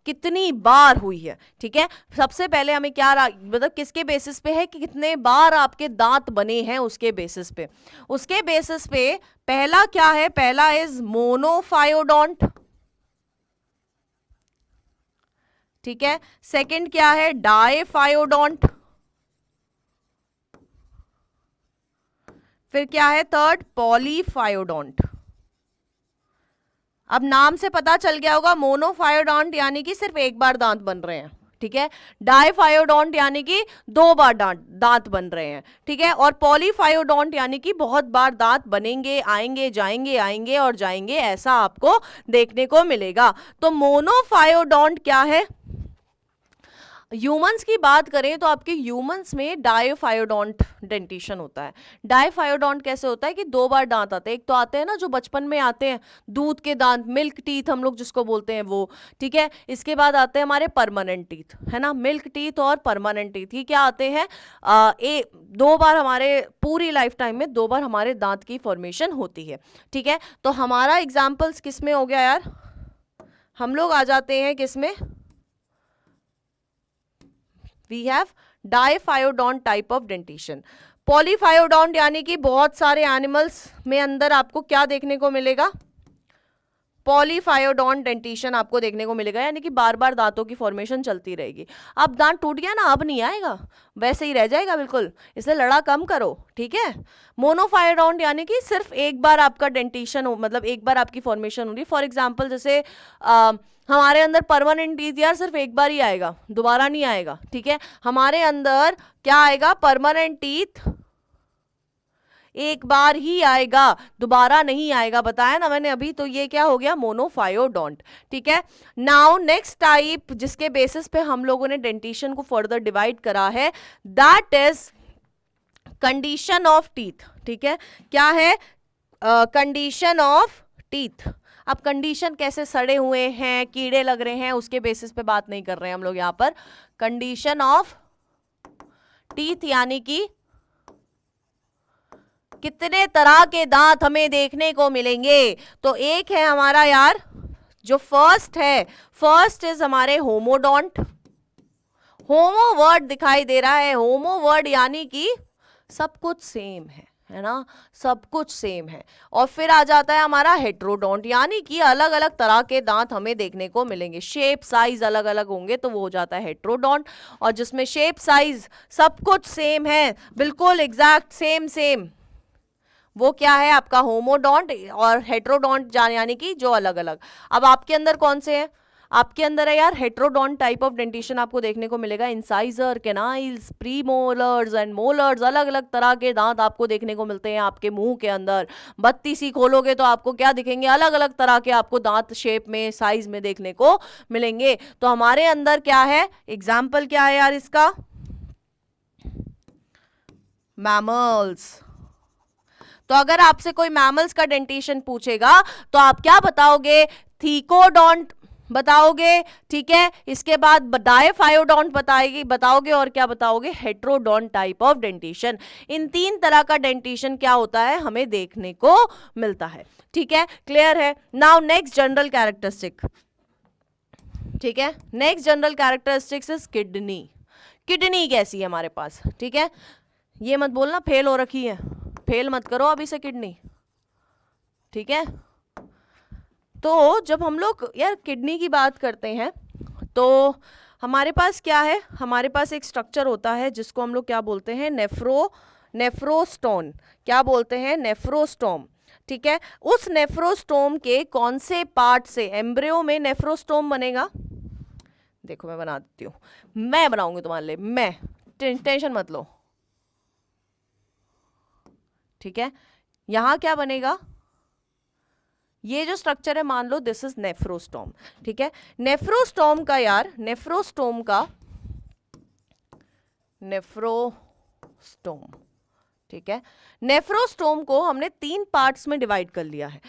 कितनी बार हुई है, ठीक है। सबसे पहले हमें क्या मतलब किसके बेसिस पे है कि कितने बार आपके दांत बने हैं उसके बेसिस पे। उसके बेसिस पे पहला क्या है, पहला इज मोनोफायोडोंट, ठीक है। सेकंड क्या है, डाइफायोडोंट, फिर क्या है थर्ड, पॉलीफायोडोंट। अब नाम से पता चल गया होगा मोनोफायोडोंट यानी कि सिर्फ एक बार दांत बन रहे हैं, ठीक है। डाइफायोडोंट यानी कि 2 बार दांत बन रहे हैं, ठीक है। और पॉलीफायोडोंट यानी कि बहुत बार दांत बनेंगे, आएंगे जाएंगे, आएंगे और जाएंगे, ऐसा आपको देखने को मिलेगा। तो मोनोफायोडोंट क्या है, ह्यूमंस की बात करें तो आपके ह्यूमंस में डाइफायोडोंट डेंटिशन होता है। डाइफायोडोंट कैसे होता है कि 2 बार दांत आते हैं, एक तो आते हैं ना जो बचपन में आते हैं दूध के दांत, मिल्क टीथ हम लोग जिसको बोलते हैं वो, ठीक है। इसके बाद आते हैं हमारे परमानेंट टीथ, है ना, मिल्क टीथ और परमानेंट टीथ। ये क्या आते हैं, 2 बार हमारे पूरी लाइफ टाइम में 2 बार हमारे दांत की फॉर्मेशन होती है, ठीक है। तो हमारा एग्जाम्पल्स किस में हो गया यार, हम लोग आ जाते हैं किस में, we have diphyodont type of dentition. Polyphyodont यानी कि बहुत सारे एनिमल्स में अंदर आपको क्या देखने को मिलेगा, पॉलीफायोडोंट डेंटिशन आपको देखने को मिलेगा, यानी कि बार बार दांतों की फॉर्मेशन चलती रहेगी। अब दांत टूट गया ना, अब नहीं आएगा, वैसे ही रह जाएगा बिल्कुल, इसलिए लड़ा कम करो, ठीक है। मोनोफायोडोंट यानी कि सिर्फ एक बार आपका डेंटिशन हो, मतलब एक बार आपकी फॉर्मेशन हो रही। फॉर एग्जाम्पल जैसे हमारे अंदर परमानेंट टीथ यार सिर्फ एक बार ही आएगा, दोबारा नहीं आएगा, ठीक है। हमारे अंदर क्या आएगा, परमानेंट टीथ एक बार ही आएगा, दोबारा नहीं आएगा, बताया ना मैंने अभी। तो ये क्या हो गया, मोनोफायोडोंट, ठीक है। नाउ नेक्स्ट टाइप जिसके बेसिस पे हम लोगों ने डेंटिशन को फर्दर डिवाइड करा है that is condition of teeth, ठीक है। क्या है, कंडीशन ऑफ टीथ। अब कंडीशन कैसे, सड़े हुए हैं, कीड़े लग रहे हैं, उसके बेसिस पे बात नहीं कर रहे हैं हम लोग यहाँ पर। कंडीशन ऑफ टीथ यानी कि कितने तरह के दांत हमें देखने को मिलेंगे। तो एक है हमारा यार जो फर्स्ट है, फर्स्ट इज हमारे होमोडोंट। होमो वर्ड दिखाई दे रहा है, होमो वर्ड यानी कि सब कुछ सेम है ना, सब कुछ सेम है। और फिर आ जाता है हमारा हेट्रोडोंट यानी कि अलग अलग तरह के दांत हमें देखने को मिलेंगे, शेप साइज अलग अलग होंगे तो वो हो जाता है हेट्रोडोंट। और जिसमें शेप साइज सब कुछ सेम है, बिल्कुल एग्जैक्ट सेम, वो क्या है आपका होमोडोंट। और हेट्रोडोंट यानी कि जो अलग अलग। अब आपके अंदर कौन से हैं, आपके अंदर है यार हेट्रोडोंट टाइप ऑफ डेंटिशन आपको देखने को मिलेगा। इंसाइजर, कैनाइल्स, प्रीमोलर्स एंड मोलर्स, अलग अलग तरह के दांत आपको देखने को मिलते हैं आपके मुंह के अंदर। 32 खोलोगे तो आपको क्या दिखेंगे, अलग अलग तरह के आपको दांत शेप में, साइज में देखने को मिलेंगे। तो हमारे अंदर क्या है, एग्जाम्पल क्या है यार इसका, मैमल्स। तो अगर आपसे कोई मैमल्स का डेंटिशन पूछेगा तो आप क्या बताओगे, थीकोडोंट बताओगे, ठीक है। इसके बाद डाइफायोडोंट बताओगे और क्या बताओगे, हेट्रोडोंट टाइप ऑफ डेंटिशन। इन 3 तरह का डेंटिशन क्या होता है हमें देखने को मिलता है, ठीक है। क्लियर है। नाउ नेक्स्ट जनरल कैरेक्टरिस्टिक, ठीक है। Next general characteristics is kidney. Kidney कैसी है हमारे पास, ठीक है। ये मत बोलना फेल हो रखी है, फेल मत करो अभी से किडनी, ठीक है। तो जब हम लोग यार किडनी की बात करते हैं तो हमारे पास क्या है, हमारे पास एक स्ट्रक्चर होता है जिसको हम लोग क्या बोलते हैं, नेफ्रोस्टोम। क्या बोलते हैं, नेफ्रोस्टोम। ठीक है, उस नेफ्रोस्टोम के कौन से पार्ट से एम्ब्रियो में नेफ्रोस्टोम बनेगा? देखो मैं बना देती हूँ, मैं बनाऊंगी तुम्हारे लिए, मैं, टेंशन मत लो। ठीक है, यहां क्या बनेगा, ये जो स्ट्रक्चर है मान लो दिस इज नेफ्रोस्टोम। ठीक है, नेफ्रोस्टोम का यार, नेफ्रोस्टोम, ठीक है, नेफ्रोस्टोम को हमने 3 पार्ट्स में डिवाइड कर लिया है।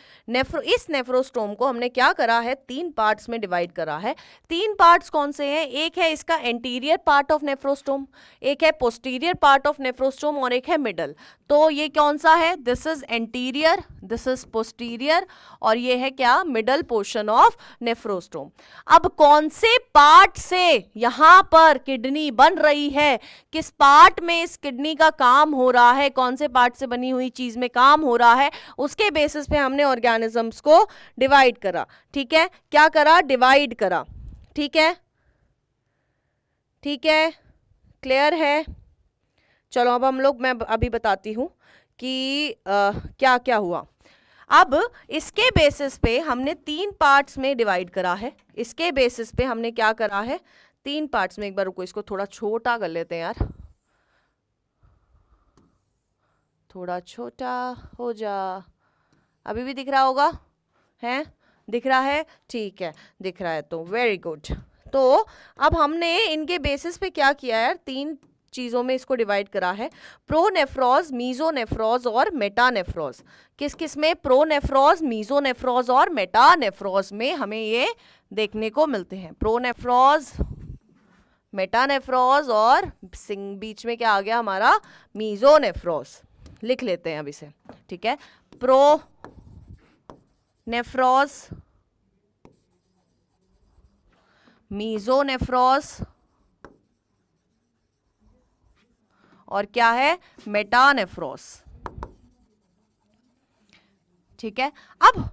इस नेफ्रोस्टोम को हमने क्या करा है, 3 पार्ट्स में डिवाइड करा है। 3 पार्ट्स कौन से हैं? एक है इसका एंटीरियर पार्ट ऑफ नेफ्रोस्टोम, एक है पोस्टीरियर पार्ट ऑफ नेफ्रोस्टोम और एक है मिडल। तो ये कौन सा है? This is anterior, this is posterior और ये है क्या, मिडल पोर्शन ऑफ नेफ्रोस्टोम। अब कौन से पार्ट से यहां पर किडनी बन रही है, किस पार्ट में इस किडनी का काम हो रहा है, कौन से पार्ट से बनी हुई चीज में काम हो रहा है, उसके बेसिस पे हमने ऑर्गेनिजम्स को डिवाइड करा। ठीक है, क्या करा, डिवाइड करा। ठीक है, ठीक है, क्लियर है? चलो अब हम लोग, मैं अभी बताती हूं कि क्या क्या हुआ। अब इसके बेसिस पे हमने 3 पार्ट्स में डिवाइड करा है। इसके बेसिस पे हमने क्या करा है, 3 पार्ट्स में। एक बार रुको, इसको थोड़ा छोटा कर लेते हैं यार, थोड़ा छोटा हो जा। अभी भी दिख रहा होगा, हैं? दिख रहा है, ठीक है, दिख रहा है तो वेरी गुड। तो अब हमने इनके बेसिस पे क्या किया यार, 3 चीज़ों में इसको डिवाइड करा है, प्रोनेफ्रॉज, मीजोनेफ्रॉज और मेटानेफ्रॉज। किस किस में? प्रोनेफ्रॉज, मीजोनेफ्रॉज और मेटानेफ्रॉज में हमें ये देखने को मिलते हैं। प्रोनेफ्रॉज, मेटानेफ्रॉज और बीच में क्या आ गया हमारा, मीजोनेफ्रॉज। लिख लेते हैं अब इसे। ठीक है, प्रोनेफ्रॉज, मीजोनेफ्रॉज और क्या है, मेटानेफ्रॉज। ठीक है, अब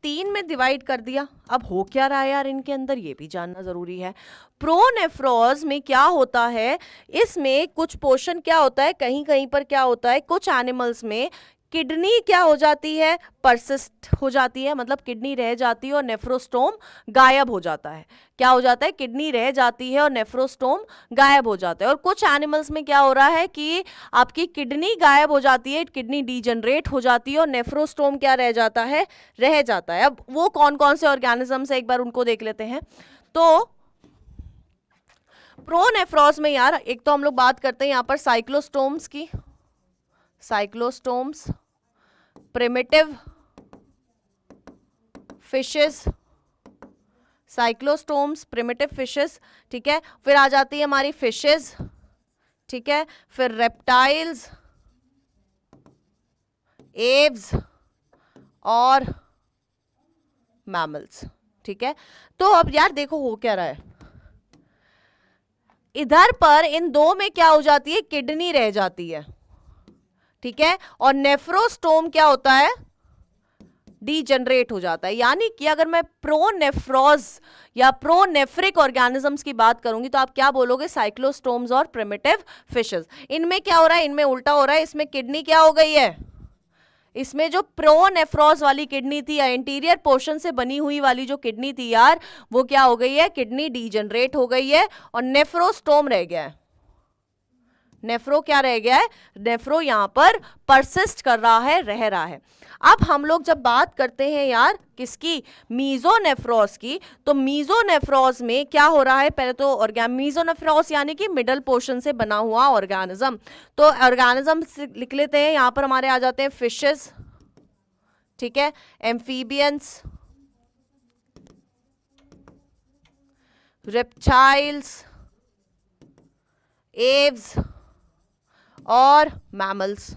3 में डिवाइड कर दिया। अब हो क्या रहा है यार इनके अंदर, ये भी जानना जरूरी है। प्रोनेफ्रॉज में क्या होता है, इसमें कुछ पोर्शन क्या होता है, कहीं कहीं पर क्या होता है, कुछ एनिमल्स में किडनी क्या हो जाती है, परसिस्ट हो जाती है, मतलब किडनी रह जाती है और नेफ्रोस्टोम गायब हो जाता है। क्या हो जाता है, किडनी रह जाती है और नेफ्रोस्टोम गायब हो जाता है। और कुछ एनिमल्स में क्या हो रहा है कि आपकी किडनी गायब हो जाती है, किडनी डीजनरेट हो जाती है और नेफ्रोस्टोम क्या रह जाता है, रह जाता है। अब वो कौन कौन से ऑर्गेनिजम्स है, एक बार उनको देख लेते हैं। तो प्रोनेफ्रॉज में यार एक तो हम लोग बात करते हैं यहाँ पर साइक्लोस्टोम्स की, cyclostomes, primitive fishes, cyclostomes, primitive fishes. ठीक है, फिर आ जाती है हमारी फिशेस। ठीक है, फिर रेप्टाइल्स, एव्स और मैमल्स। ठीक है, तो अब यार देखो हो क्या रहा है, इधर पर इन 2 में क्या हो जाती है, किडनी रह जाती है। ठीक है, और नेफ्रोस्टोम क्या होता है, डीजनरेट हो जाता है। यानी कि अगर मैं प्रोनेफ्रॉज या प्रोनेफ्रिक ऑर्गेनिजम्स की बात करूंगी तो आप क्या बोलोगे, साइक्लोस्टोम्स और प्रिमिटिव फिशेस। इनमें क्या हो रहा है, इनमें उल्टा हो रहा है। इसमें किडनी क्या हो गई है, इसमें जो प्रोनेफ्रॉज वाली किडनी थी, एंटीरियर पोर्शन से बनी हुई वाली जो किडनी थी यार, वो क्या हो गई है, किडनी डीजनरेट हो गई है और नेफ्रोस्टोम रह गया है। नेफ्रो क्या रह गया है, नेफ्रो यहां पर परसिस्ट कर रहा है, रह रहा है। अब हम लोग जब बात करते हैं यार किसकी, मीजोनेफ्रॉज की, तो मीजोनेफ्रॉज में क्या हो रहा है, पहले तो मीजोनेफ्रॉज यानी कि मिडल पोर्शन से बना हुआ ऑर्गेनिज्म। तो ऑर्गेनिज्म लिख लेते हैं, यहां पर हमारे आ जाते हैं फिशेस, ठीक है, एम्फीबियंस, रेप्टाइल्स, एव्स और मैमल्स।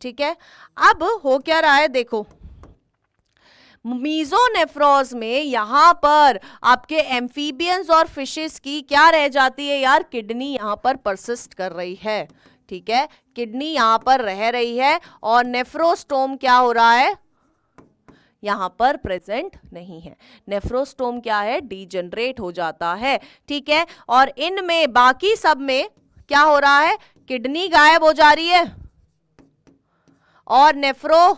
ठीक है, अब हो क्या रहा है देखो, मीजोनेफ्रॉज में यहां पर आपके एम्फीबियंस और फिशेस की क्या रह जाती है यार, किडनी यहां पर परसिस्ट कर रही है। ठीक है, किडनी यहां पर रह रही है और नेफ्रोस्टोम क्या हो रहा है, यहाँ पर प्रेजेंट नहीं है। नेफ्रोस्टोम क्या है, डीजनरेट हो जाता है, ठीक है। और इनमें बाकी सब में क्या हो रहा है, किडनी गायब हो जा रही है और नेफ्रो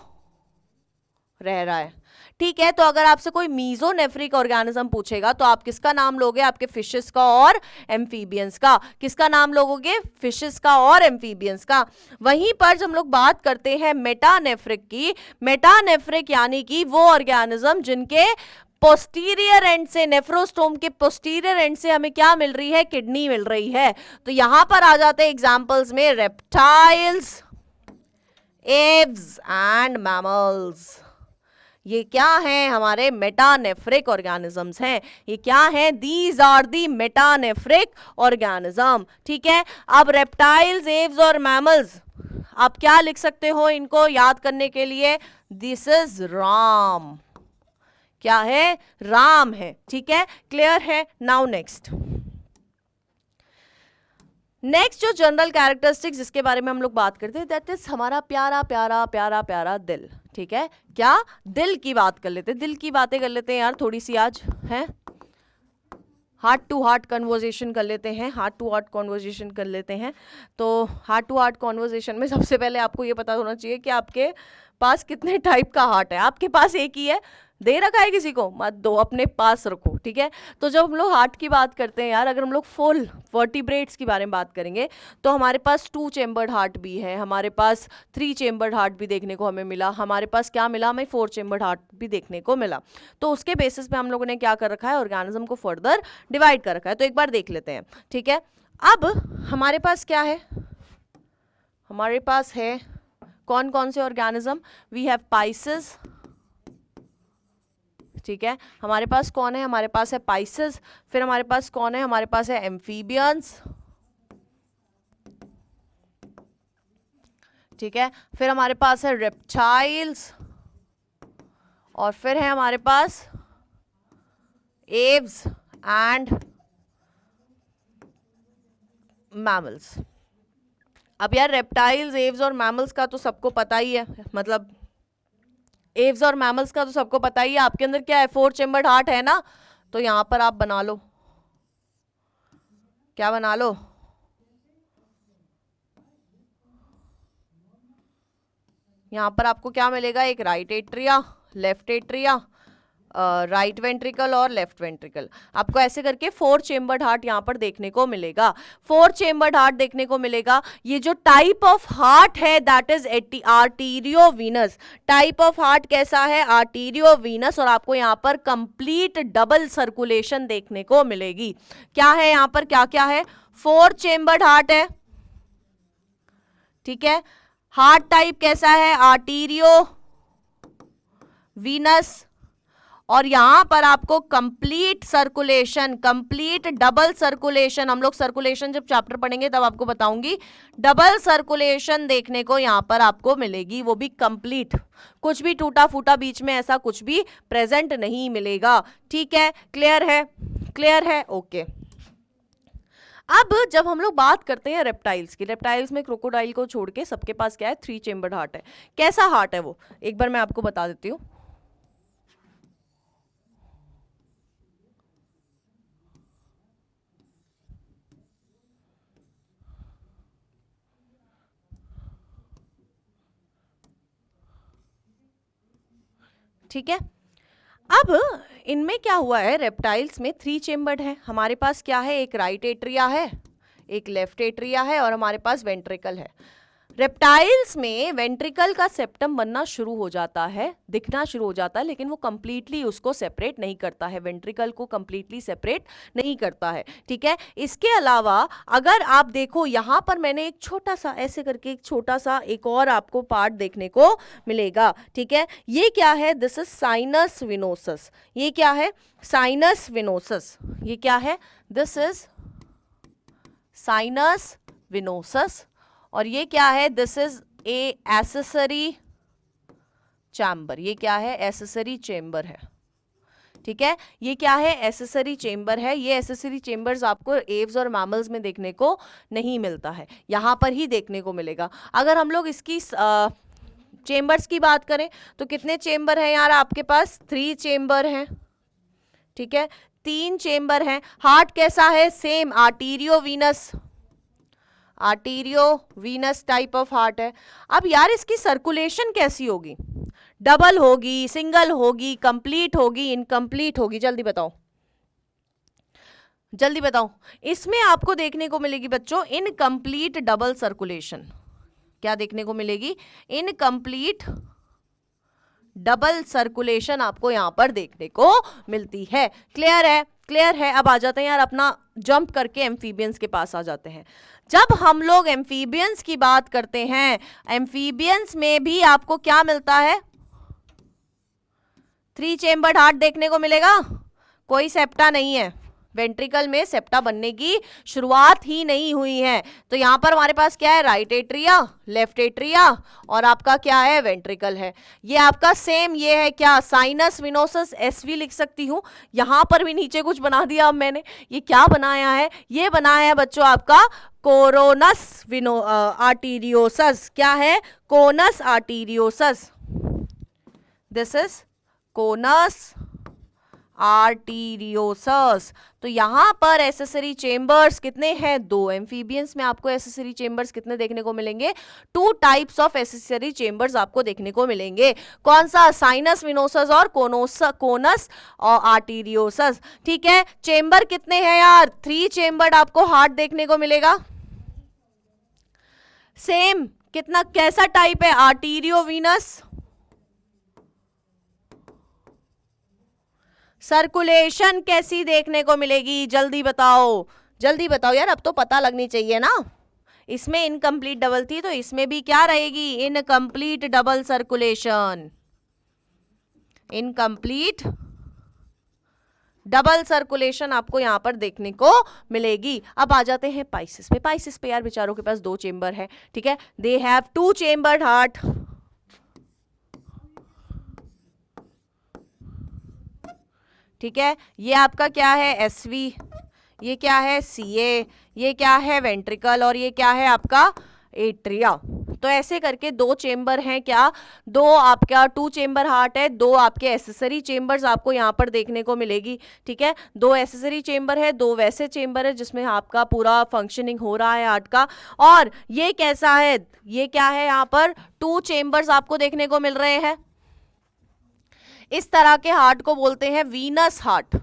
रह रहा है, ठीक है। तो अगर आपसे कोई मीजोनेफ्रिक ऑर्गेनिज्म पूछेगा तो आप किसका नाम लोगे, आपके फिशेस का और एम्फीबियंस का। किसका नाम लोगे, फिशेस का और एम्फीबियंस का। वहीं पर जब हम लोग बात करते हैं मेटानेफ्रिक की, मेटानेफ्रिक यानी कि वो ऑर्गेनिज्म जिनके पोस्टीरियर एंड से, नेफ्रोस्टोम के पोस्टीरियर एंड से हमें क्या मिल रही है, किडनी मिल रही है। तो यहां पर आ जाते हैं एग्जांपल्स में रेप्टाइल्स, एव्स एंड मैमल्स। ये क्या है, हमारे मेटानेफ्रिक ऑर्गेनिजम्स हैं। ये क्या है, these are the metanephric organism, ठीक है। अब रेप्टाइल्स, एव्स और मैमल्स, आप क्या लिख सकते हो इनको याद करने के लिए, दिस इज राम। क्या है, राम है, ठीक है, क्लियर है। नाउ नेक्स्ट जो जनरल कैरेक्टरिस्टिक्स जिसके बारे में हम लोग बात करते हैं, दैट इज हमारा प्यारा प्यारा प्यारा प्यारा दिल, ठीक है। क्या, दिल की बात कर लेते हैं, दिल की बातें कर लेते हैं यार थोड़ी सी आज, है हार्ट टू हार्ट कन्वर्जेशन कर लेते हैं, हार्ट टू हार्ट कॉन्वर्जेशन कर लेते हैं। तो हार्ट टू हार्ट कॉन्वर्जेशन में सबसे पहले आपको ये पता होना चाहिए कि आपके पास कितने टाइप का हार्ट है। आपके पास एक ही है, दे रखा है किसी को, मत दो, अपने पास रखो, ठीक है। तो जब हम लोग हार्ट की बात करते हैं यार, अगर हम लोग फुल वर्टिब्रेट्स की बारे में बात करेंगे तो हमारे पास 2 चेम्बर्ड हार्ट भी है, हमारे पास 3 चेम्बर्ड हार्ट भी देखने को हमें मिला, हमारे पास क्या मिला, हमें 4 चेम्बर्ड हार्ट भी देखने को मिला। तो उसके बेसिस पे हम लोगों ने क्या कर रखा है, ऑर्गेनिज्म को फर्दर डिवाइड कर रखा है। तो एक बार देख लेते हैं, ठीक है। अब हमारे पास क्या है, हमारे पास है कौन कौन से ऑर्गेनिज्म, वी हैव पाइसेस, ठीक है। हमारे पास कौन है, हमारे पास है पाइसेस। फिर हमारे पास कौन है, हमारे पास है एम्फीबियंस, ठीक है। फिर हमारे पास है रेप्टाइल्स और फिर है हमारे पास एव्स एंड मैमल्स। अब यार रेप्टाइल्स, एव्स और मैमल्स का तो सबको पता ही है, मतलब एव्स और मैमल्स का तो सबको पता ही है। आपके अंदर क्या है, 4 चेम्बर्ड हार्ट है ना, तो यहां पर आप बना लो, क्या बना लो, यहां पर आपको क्या मिलेगा, एक right atria, left atria, right ventricle और लेफ्ट वेंट्रिकल। आपको ऐसे करके 4 चेम्बर्ड हार्ट यहाँ पर देखने को मिलेगा, 4 चेम्बर्ड हार्ट देखने को मिलेगा। ये जो टाइप ऑफ हार्ट है that is arteriovenous. Type of heart कैसा है, आर्टीरियोवीनस। और आपको यहाँ पर कंप्लीट डबल सर्कुलेशन देखने को मिलेगी। क्या है यहाँ पर, क्या क्या है, 4 चेम्बर्ड हार्ट है, ठीक है। हार्ट टाइप कैसा है, आर्टीरियोवीनस। और यहां पर आपको complete circulation, complete double circulation, हम लोग सर्कुलेशन जब चैप्टर पढ़ेंगे तब आपको बताऊंगी, डबल सर्कुलेशन देखने को यहां पर आपको मिलेगी, वो भी कंप्लीट, कुछ भी टूटा फूटा बीच में ऐसा कुछ भी प्रेजेंट नहीं मिलेगा, ठीक है। क्लियर है, क्लियर है, ओके। अब जब हम लोग बात करते हैं रेप्टाइल्स की, रेप्टाइल्स में क्रोकोडाइल को छोड़ के सबके पास क्या है, 3 चेम्बर्ड हार्ट है। कैसा हार्ट है वो, एक बार मैं आपको बता देती हूँ। ठीक है। अब इनमें क्या हुआ है, रेप्टाइल्स में 3 चेम्बर्ड है। हमारे पास क्या है, एक राइट एट्रिया है, एक लेफ्ट एट्रिया है और हमारे पास वेंट्रिकल है। रेप्टाइल्स में वेंट्रिकल का सेप्टम बनना शुरू हो जाता है, दिखना शुरू हो जाता है, लेकिन वो कंप्लीटली उसको सेपरेट नहीं करता है, वेंट्रिकल को कंप्लीटली सेपरेट नहीं करता है, ठीक है। इसके अलावा अगर आप देखो यहाँ पर मैंने एक छोटा सा ऐसे करके एक छोटा सा एक और आपको पार्ट देखने को मिलेगा, ठीक है। ये क्या है, दिस इज साइनस विनोसस। ये क्या है, साइनस विनोसस। ये क्या है, दिस इज साइनस विनोसस। और ये क्या है, this is a accessory chamber. ये क्या है, एसेसरी चेम्बर है, ठीक है। ये क्या है, एसेसरी चेम्बर है। ये एसेसरी चेम्बर्स आपको एव्स और मैमल्स में देखने को नहीं मिलता है, यहाँ पर ही देखने को मिलेगा। अगर हम लोग इसकी चेम्बर्स की बात करें तो कितने चेम्बर हैं यार आपके पास? 3 चेम्बर हैं, ठीक है, 3 चेम्बर हैं। हार्ट कैसा है? Same arterio Venus type of heart है। अब यार इसकी सर्कुलेशन कैसी होगी? डबल होगी, सिंगल होगी, कंप्लीट होगी, इनकम्प्लीट होगी? जल्दी बताओ, जल्दी बताओ। इसमें आपको देखने को मिलेगी बच्चों इनकम्प्लीट डबल सर्कुलेशन। क्या देखने को मिलेगी? इनकम्प्लीट डबल सर्कुलेशन आपको यहां पर देखने को मिलती है। क्लियर है? क्लियर है। अब आ जाते हैं यार अपना जंप करके एम्फीबियंस के पास आ जाते हैं। जब हम लोग एम्फीबियंस की बात करते हैं, एम्फीबियंस में भी आपको क्या मिलता है? 3 चेम्बर्ड हार्ट देखने को मिलेगा। कोई सेप्टा नहीं है, वेंट्रिकल में सेप्टा बनने की शुरुआत ही नहीं हुई है। तो यहां पर हमारे पास क्या है? राइट एट्रिया, लेफ्ट एट्रिया और आपका क्या है? वेंट्रिकल है। ये आपका सेम ये है क्या? साइनस विनोसस, एसवी लिख सकती हूं। यहां पर भी नीचे कुछ बना दिया अब मैंने। ये क्या बनाया है? ये बनाया है बच्चों आपका कोरोनस आर्टीरियोसस। क्या है? Conus arteriosus. This is conus arteriosus. तो यहां पर एसेसरी चेंबर्स कितने हैं? 2। एम्फीबियंस में आपको एसेसरी चेंबर्स कितने देखने को मिलेंगे? 2 टाइप्स ऑफ एसेसरी चेंबर्स आपको देखने को मिलेंगे। कौन सा? साइनस विनोसस और कोनस और आर्टीरियोसस। ठीक है, चेंबर कितने हैं यार? 3 चेंबर्ड आपको हार्ट देखने को मिलेगा। सेम कितना, कैसा टाइप है? आर्टीरियोवीनस। सर्कुलेशन कैसी देखने को मिलेगी? जल्दी बताओ, जल्दी बताओ यार, अब तो पता लगनी चाहिए ना। इसमें इनकम्प्लीट डबल थी तो इसमें भी क्या रहेगी? Incomplete double circulation. Incomplete double circulation आपको यहां पर देखने को मिलेगी। अब आ जाते हैं पाइसिस पे। पाइसिस पे यार बेचारों के पास 2 चेंबर है, ठीक है, दे हैव 2 चेंबर्ड हार्ट। ठीक है, ये आपका क्या है? एसवी, ये क्या है? सीए, ये क्या है? वेंट्रिकल और ये क्या है आपका? एट्रिया। तो ऐसे करके 2 चेंबर हैं क्या? 2 आपका 2 चेंबर हार्ट है, 2 आपके एसेसरी चेंबर्स आपको यहाँ पर देखने को मिलेगी। ठीक है, 2 एसेसरी चेंबर है, 2 वैसे चेंबर है जिसमें आपका पूरा फंक्शनिंग हो रहा है हार्ट का। और ये कैसा है? ये क्या है? यहाँ पर 2 चेंबर्स आपको देखने को मिल रहे हैं। इस तरह के हार्ट को बोलते हैं वीनस हार्ट।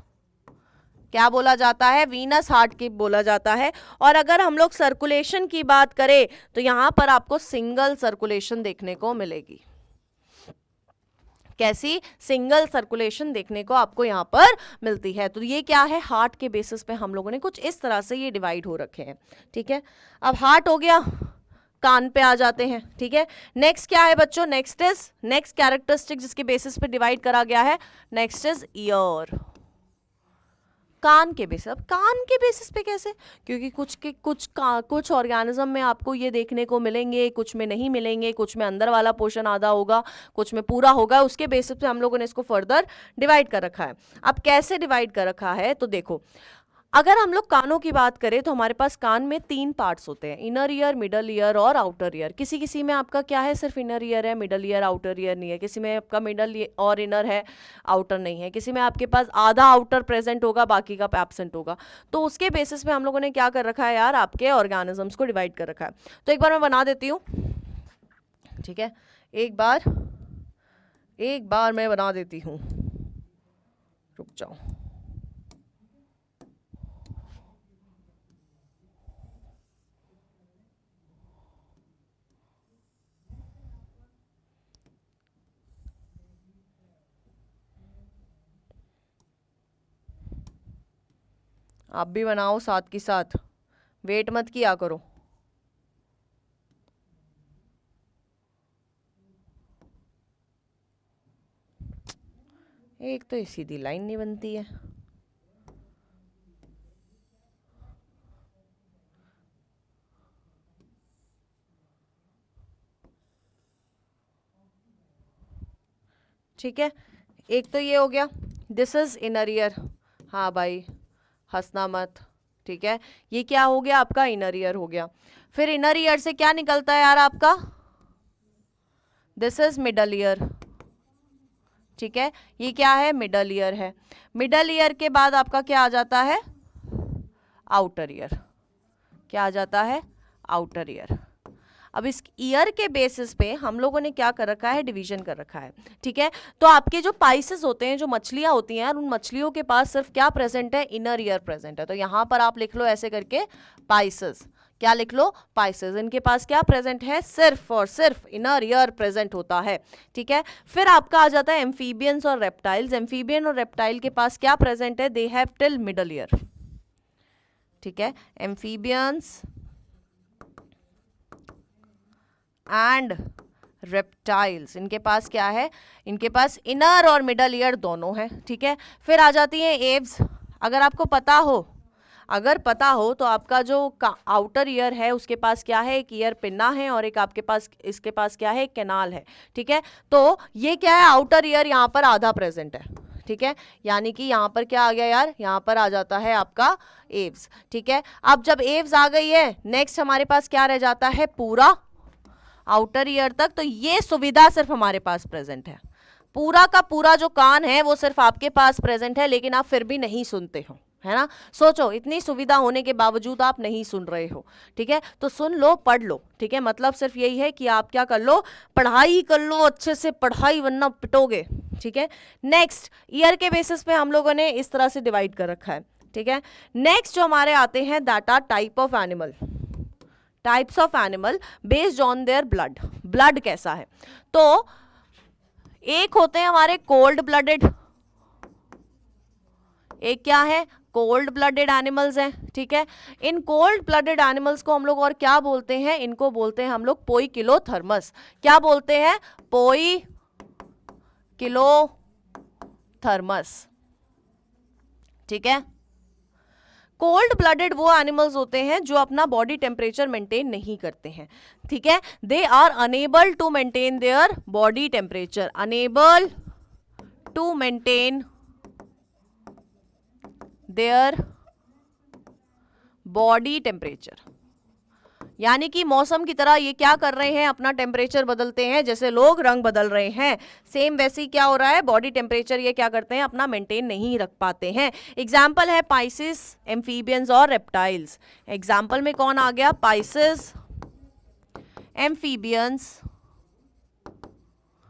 क्या बोला जाता है? वीनस हार्ट की बोला जाता है। और अगर हम लोग सर्कुलेशन की बात करें तो यहां पर आपको सिंगल सर्कुलेशन देखने को मिलेगी। कैसी? सिंगल सर्कुलेशन देखने को आपको यहां पर मिलती है। तो ये क्या है? हार्ट के बेसिस पे हम लोगों ने कुछ इस तरह से ये डिवाइड हो रखे हैं। ठीक है, अब हार्ट हो गया, कान पे आ जाते हैं। ठीक है, नेक्स्ट क्या है बच्चों? नेक्स्ट कैरेक्टरिस्टिक जिसके बेसिस पे डिवाइड करा गया है, नेक्स्ट इज ईयर। कान के बेसिस। अब कान के बेसिस पे कैसे? क्योंकि कुछ ऑर्गेनिज्म में आपको ये देखने को मिलेंगे, कुछ में नहीं मिलेंगे, कुछ में अंदर वाला पोर्शन आधा होगा, कुछ में पूरा होगा। उसके बेसिस पे हम लोगों ने इसको फर्दर डिवाइड कर रखा है। अब कैसे डिवाइड कर रखा है? तो देखो, अगर हम लोग कानों की बात करें तो हमारे पास कान में 3 पार्ट्स होते हैं, इनर ईयर, मिडल ईयर और आउटर ईयर। किसी किसी में आपका क्या है? सिर्फ इनर ईयर है, मिडल ईयर आउटर ईयर नहीं है। किसी में आपका मिडल और इनर है, आउटर नहीं है। किसी में आपके पास आधा आउटर प्रेजेंट होगा, बाकी का एब्सेंट होगा। तो उसके बेसिस पे हम लोगों ने क्या कर रखा है यार? आपके ऑर्गेनिजम्स को डिवाइड कर रखा है। तो एक बार मैं बना देती हूँ। ठीक है, एक बार मैं बना देती हूँ, रुक जाओ। आप भी बनाओ साथ की साथ, वेट मत किया करो। एक तो सीधी लाइन नहीं बनती है। ठीक है, एक तो ये हो गया, दिस इज इनर ईयर। हाँ भाई, हंसना मत। ठीक है, ये क्या हो गया? आपका इनर ईयर हो गया। फिर इनर ईयर से क्या निकलता है यार? आपका दिस इज मिडल ईयर, ठीक है, ये क्या है, मिडल ईयर है। मिडल ईयर के बाद आपका क्या आ जाता है, आउटर ईयर। क्या आ जाता है, आउटर ईयर। अब इस ईयर के बेसिस पे हम लोगों ने क्या कर रखा है, डिवीजन कर रखा है, ठीक है। तो आपके जो पाइसेस होते हैं, जो मछलियां होती हैं, उन मछलियों के पास सिर्फ क्या प्रेजेंट है, इनर ईयर प्रेजेंट है। तो यहां पर आप लिख लो ऐसे करके, पाइसेस, क्या लिख लो, पाइसेस, इनके पास क्या प्रेजेंट है, सिर्फ और सिर्फ इनर ईयर प्रेजेंट होता है, ठीक है। फिर आपका आ जाता है एम्फीबियंस और रेप्टाइल्स। एम्फीबियन और रेप्टाइल के पास क्या प्रेजेंट है, they have till middle ear, ठीक है। एम्फीबियंस एंड रेप्टाइल्स, इनके पास क्या है, इनके पास इनर और मिडल ईयर दोनों है, ठीक है। फिर आ जाती है एव्स। अगर आपको पता हो, अगर पता हो तो आपका जो आउटर ईयर है उसके पास क्या है, एक ईयर पिन्ना है और एक आपके पास, इसके पास क्या है, एक कैनाल है, ठीक है। तो ये क्या है, आउटर ईयर यहाँ पर आधा प्रेजेंट है, ठीक है। यानी कि यहाँ पर क्या आ गया यार, यहाँ पर आ जाता है आपका एव्स, ठीक है। अब जब एव्स आ गई है, नेक्स्ट हमारे पास क्या रह जाता है, पूरा आउटर ईयर तक। तो ये सुविधा सिर्फ हमारे पास प्रेजेंट है, पूरा का पूरा जो कान है वो सिर्फ आपके पास प्रेजेंट है, लेकिन आप फिर भी नहीं सुनते हो, है ना। सोचो, इतनी सुविधा होने के बावजूद आप नहीं सुन रहे हो, ठीक है। तो सुन लो, पढ़ लो, ठीक है। मतलब सिर्फ यही है कि आप क्या कर लो, पढ़ाई कर लो अच्छे से, पढ़ाई, वरना पिटोगे, ठीक है। नेक्स्ट, ईयर के बेसिस पे हम लोगों ने इस तरह से डिवाइड कर रखा है, ठीक है। नेक्स्ट जो हमारे आते हैं, that are type of animal, types of animal based on their blood. Blood कैसा है, तो एक होते हैं हमारे कोल्ड ब्लडेड, एक क्या है, कोल्ड ब्लडेड एनिमल्स हैं, ठीक है। इन कोल्ड ब्लडेड एनिमल्स को हम लोग और क्या बोलते हैं, इनको बोलते हैं हम लोग पोइकिलोथर्मस। क्या बोलते हैं, पोइकिलोथर्मस, ठीक है। कोल्ड ब्लडेड वो एनिमल्स होते हैं जो अपना बॉडी टेम्परेचर मेंटेन नहीं करते हैं, ठीक है। They are unable to maintain their body temperature, unable to maintain their body temperature. यानी कि मौसम की तरह ये क्या कर रहे हैं, अपना टेम्परेचर बदलते हैं, जैसे लोग रंग बदल रहे हैं, सेम वैसे ही क्या हो रहा है, बॉडी टेम्परेचर ये क्या करते हैं, अपना मेंटेन नहीं रख पाते हैं। एग्जाम्पल है पाइसिस, एम्फीबियंस और रेप्टाइल्स। एग्जाम्पल में कौन आ गया, पाइसिस, एम्फीबियंस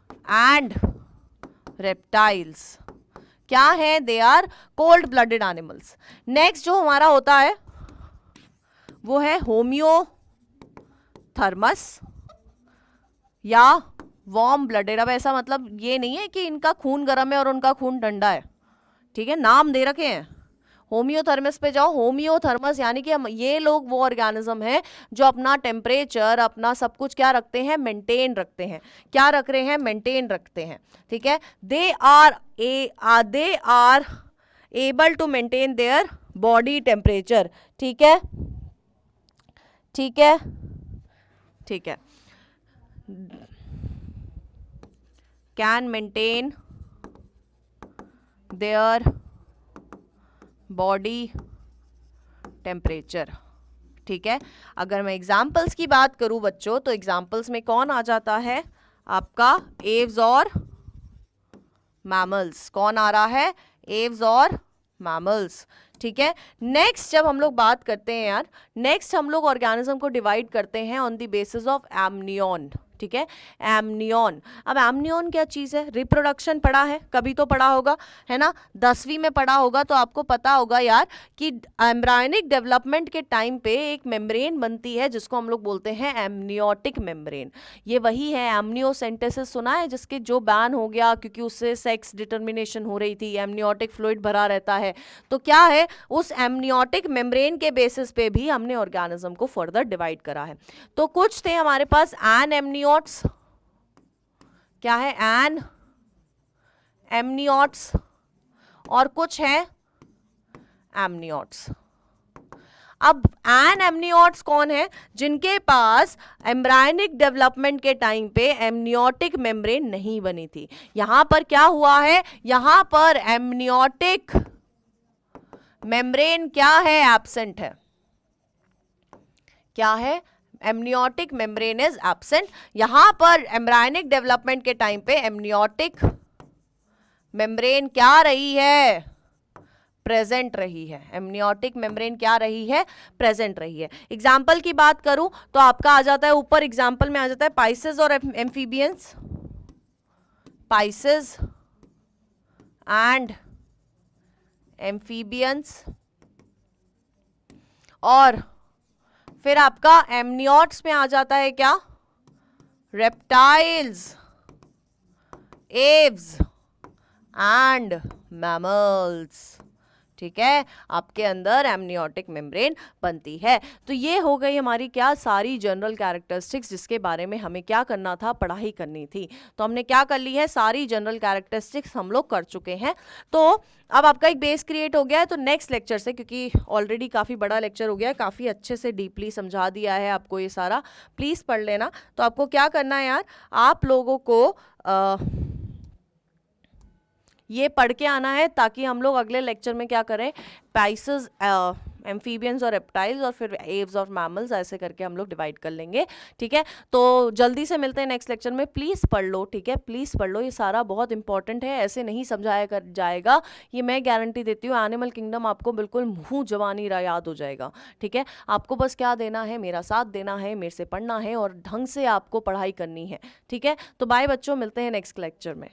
एंड रेप्टाइल्स, क्या है, they are cold blooded animals. Next जो हमारा होता है वो है होमियोथर्मस या वार्म ब्लडेड। अब ऐसा मतलब ये नहीं है कि इनका खून गर्म है और उनका खून ठंडा है, ठीक है, नाम दे रखे हैं। होमियोथर्मस पे जाओ, होमियोथर्मस यानी कि हम, ये लोग वो ऑर्गेनिज्म है जो अपना टेम्परेचर, अपना सब कुछ क्या रखते हैं, मेंटेन रखते हैं। क्या रख रहे हैं, मेंटेन रखते हैं, ठीक है। They are able to maintain their body temperature, ठीक है, ठीक है, ठीक है, can maintain their body temperature, ठीक है। अगर मैं एग्जाम्पल्स की बात करूं बच्चों, तो एग्जाम्पल्स में कौन आ जाता है, आपका एव्स और मैमल्स। कौन आ रहा है, एव्स और मैमल्स, ठीक है। नेक्स्ट जब हम लोग बात करते हैं यार, नेक्स्ट हम लोग ऑर्गेनिज्म को डिवाइड करते हैं on the basis of amnion, ठीक है, एमनियन। अब एमनियन क्या चीज़ है, रिप्रोडक्शन पढ़ा है, कभी तो पढ़ा होगा, है ना, 10वीं में पढ़ा होगा, तो आपको पता होगा यार कि एम्ब्रायनिक डेवलपमेंट के टाइम पे एक मेम्ब्रेन बनती है जिसको हम लोग बोलते हैं एमनियोटिक मेम्ब्रेन। ये वही है, एमनियोसेंटेसिस सुना है, जिसके जो बैन हो गया क्योंकि उससे सेक्स डिटर्मिनेशन हो रही थी, एमनियोटिक फ्लूइड भरा रहता है। तो क्या है, उस एमनियोटिक मेम्ब्रेन के बेसिस पे भी हमने ऑर्गेनिज्म को फर्दर डिवाइड करा है। तो कुछ थे हमारे पास एन एमनियोट्स, क्या है, एन एमनियोट्स, और कुछ है एमनियोट्स। अब एन एमनियोट्स कौन है, जिनके पास एम्ब्रायनिक डेवलपमेंट के टाइम पे एमनियोटिक मेम्ब्रेन नहीं बनी थी। यहां पर क्या हुआ है, यहां पर एमनियोटिक मेम्ब्रेन क्या है, एब्सेंट है। क्या है, एमनियोटिक मेम्ब्रेन इज एब्सेंट। यहां पर एम्ब्रायनिक डेवलपमेंट के टाइम पे एमनियोटिक मेम्ब्रेन क्या रही है, प्रेजेंट रही है। एमनियोटिक मेम्ब्रेन क्या रही है, प्रेजेंट रही है। एग्जाम्पल की बात करूं तो आपका आ जाता है ऊपर एग्जाम्पल में आ जाता है पाइसेस और एम्फीबियंस, पाइसेस एंड एम्फीबियंस, और फिर आपका एमनियोट्स में आ जाता है क्या, रेप्टाइल्स, एव्स एंड मैमल्स। ठीक है, आपके अंदर एमनियोटिक मेम्ब्रेन बनती है। तो ये हो गई हमारी क्या, सारी जनरल कैरेक्टरिस्टिक्स जिसके बारे में हमें क्या करना था, पढ़ाई करनी थी। तो हमने क्या कर ली है, सारी जनरल कैरेक्टरिस्टिक्स हम लोग कर चुके हैं। तो अब आपका एक बेस क्रिएट हो गया है। तो नेक्स्ट लेक्चर से, क्योंकि ऑलरेडी काफ़ी बड़ा लेक्चर हो गया है, काफ़ी अच्छे से डीपली समझा दिया है आपको ये सारा, प्लीज़ पढ़ लेना। तो आपको क्या करना है यार, आप लोगों को ये पढ़ के आना है ताकि हम लोग अगले लेक्चर में क्या करें, पाइसेस, एम्फीबियंस और रेप्टाइल्स और फिर एव्स और मैमल्स, ऐसे करके हम लोग डिवाइड कर लेंगे। ठीक है, तो जल्दी से मिलते हैं नेक्स्ट लेक्चर में। प्लीज़ पढ़ लो, ठीक है, प्लीज़ पढ़ लो, ये सारा बहुत इंपॉर्टेंट है, ऐसे नहीं समझाया कर जाएगा, ये मैं गारंटी देती हूँ। एनिमल किंगडम आपको बिल्कुल मुँह जबानी याद हो जाएगा। ठीक है, आपको बस क्या देना है, मेरा साथ देना है, मेरे से पढ़ना है और ढंग से आपको पढ़ाई करनी है। ठीक है, तो बाय बच्चों, मिलते हैं नेक्स्ट लेक्चर में।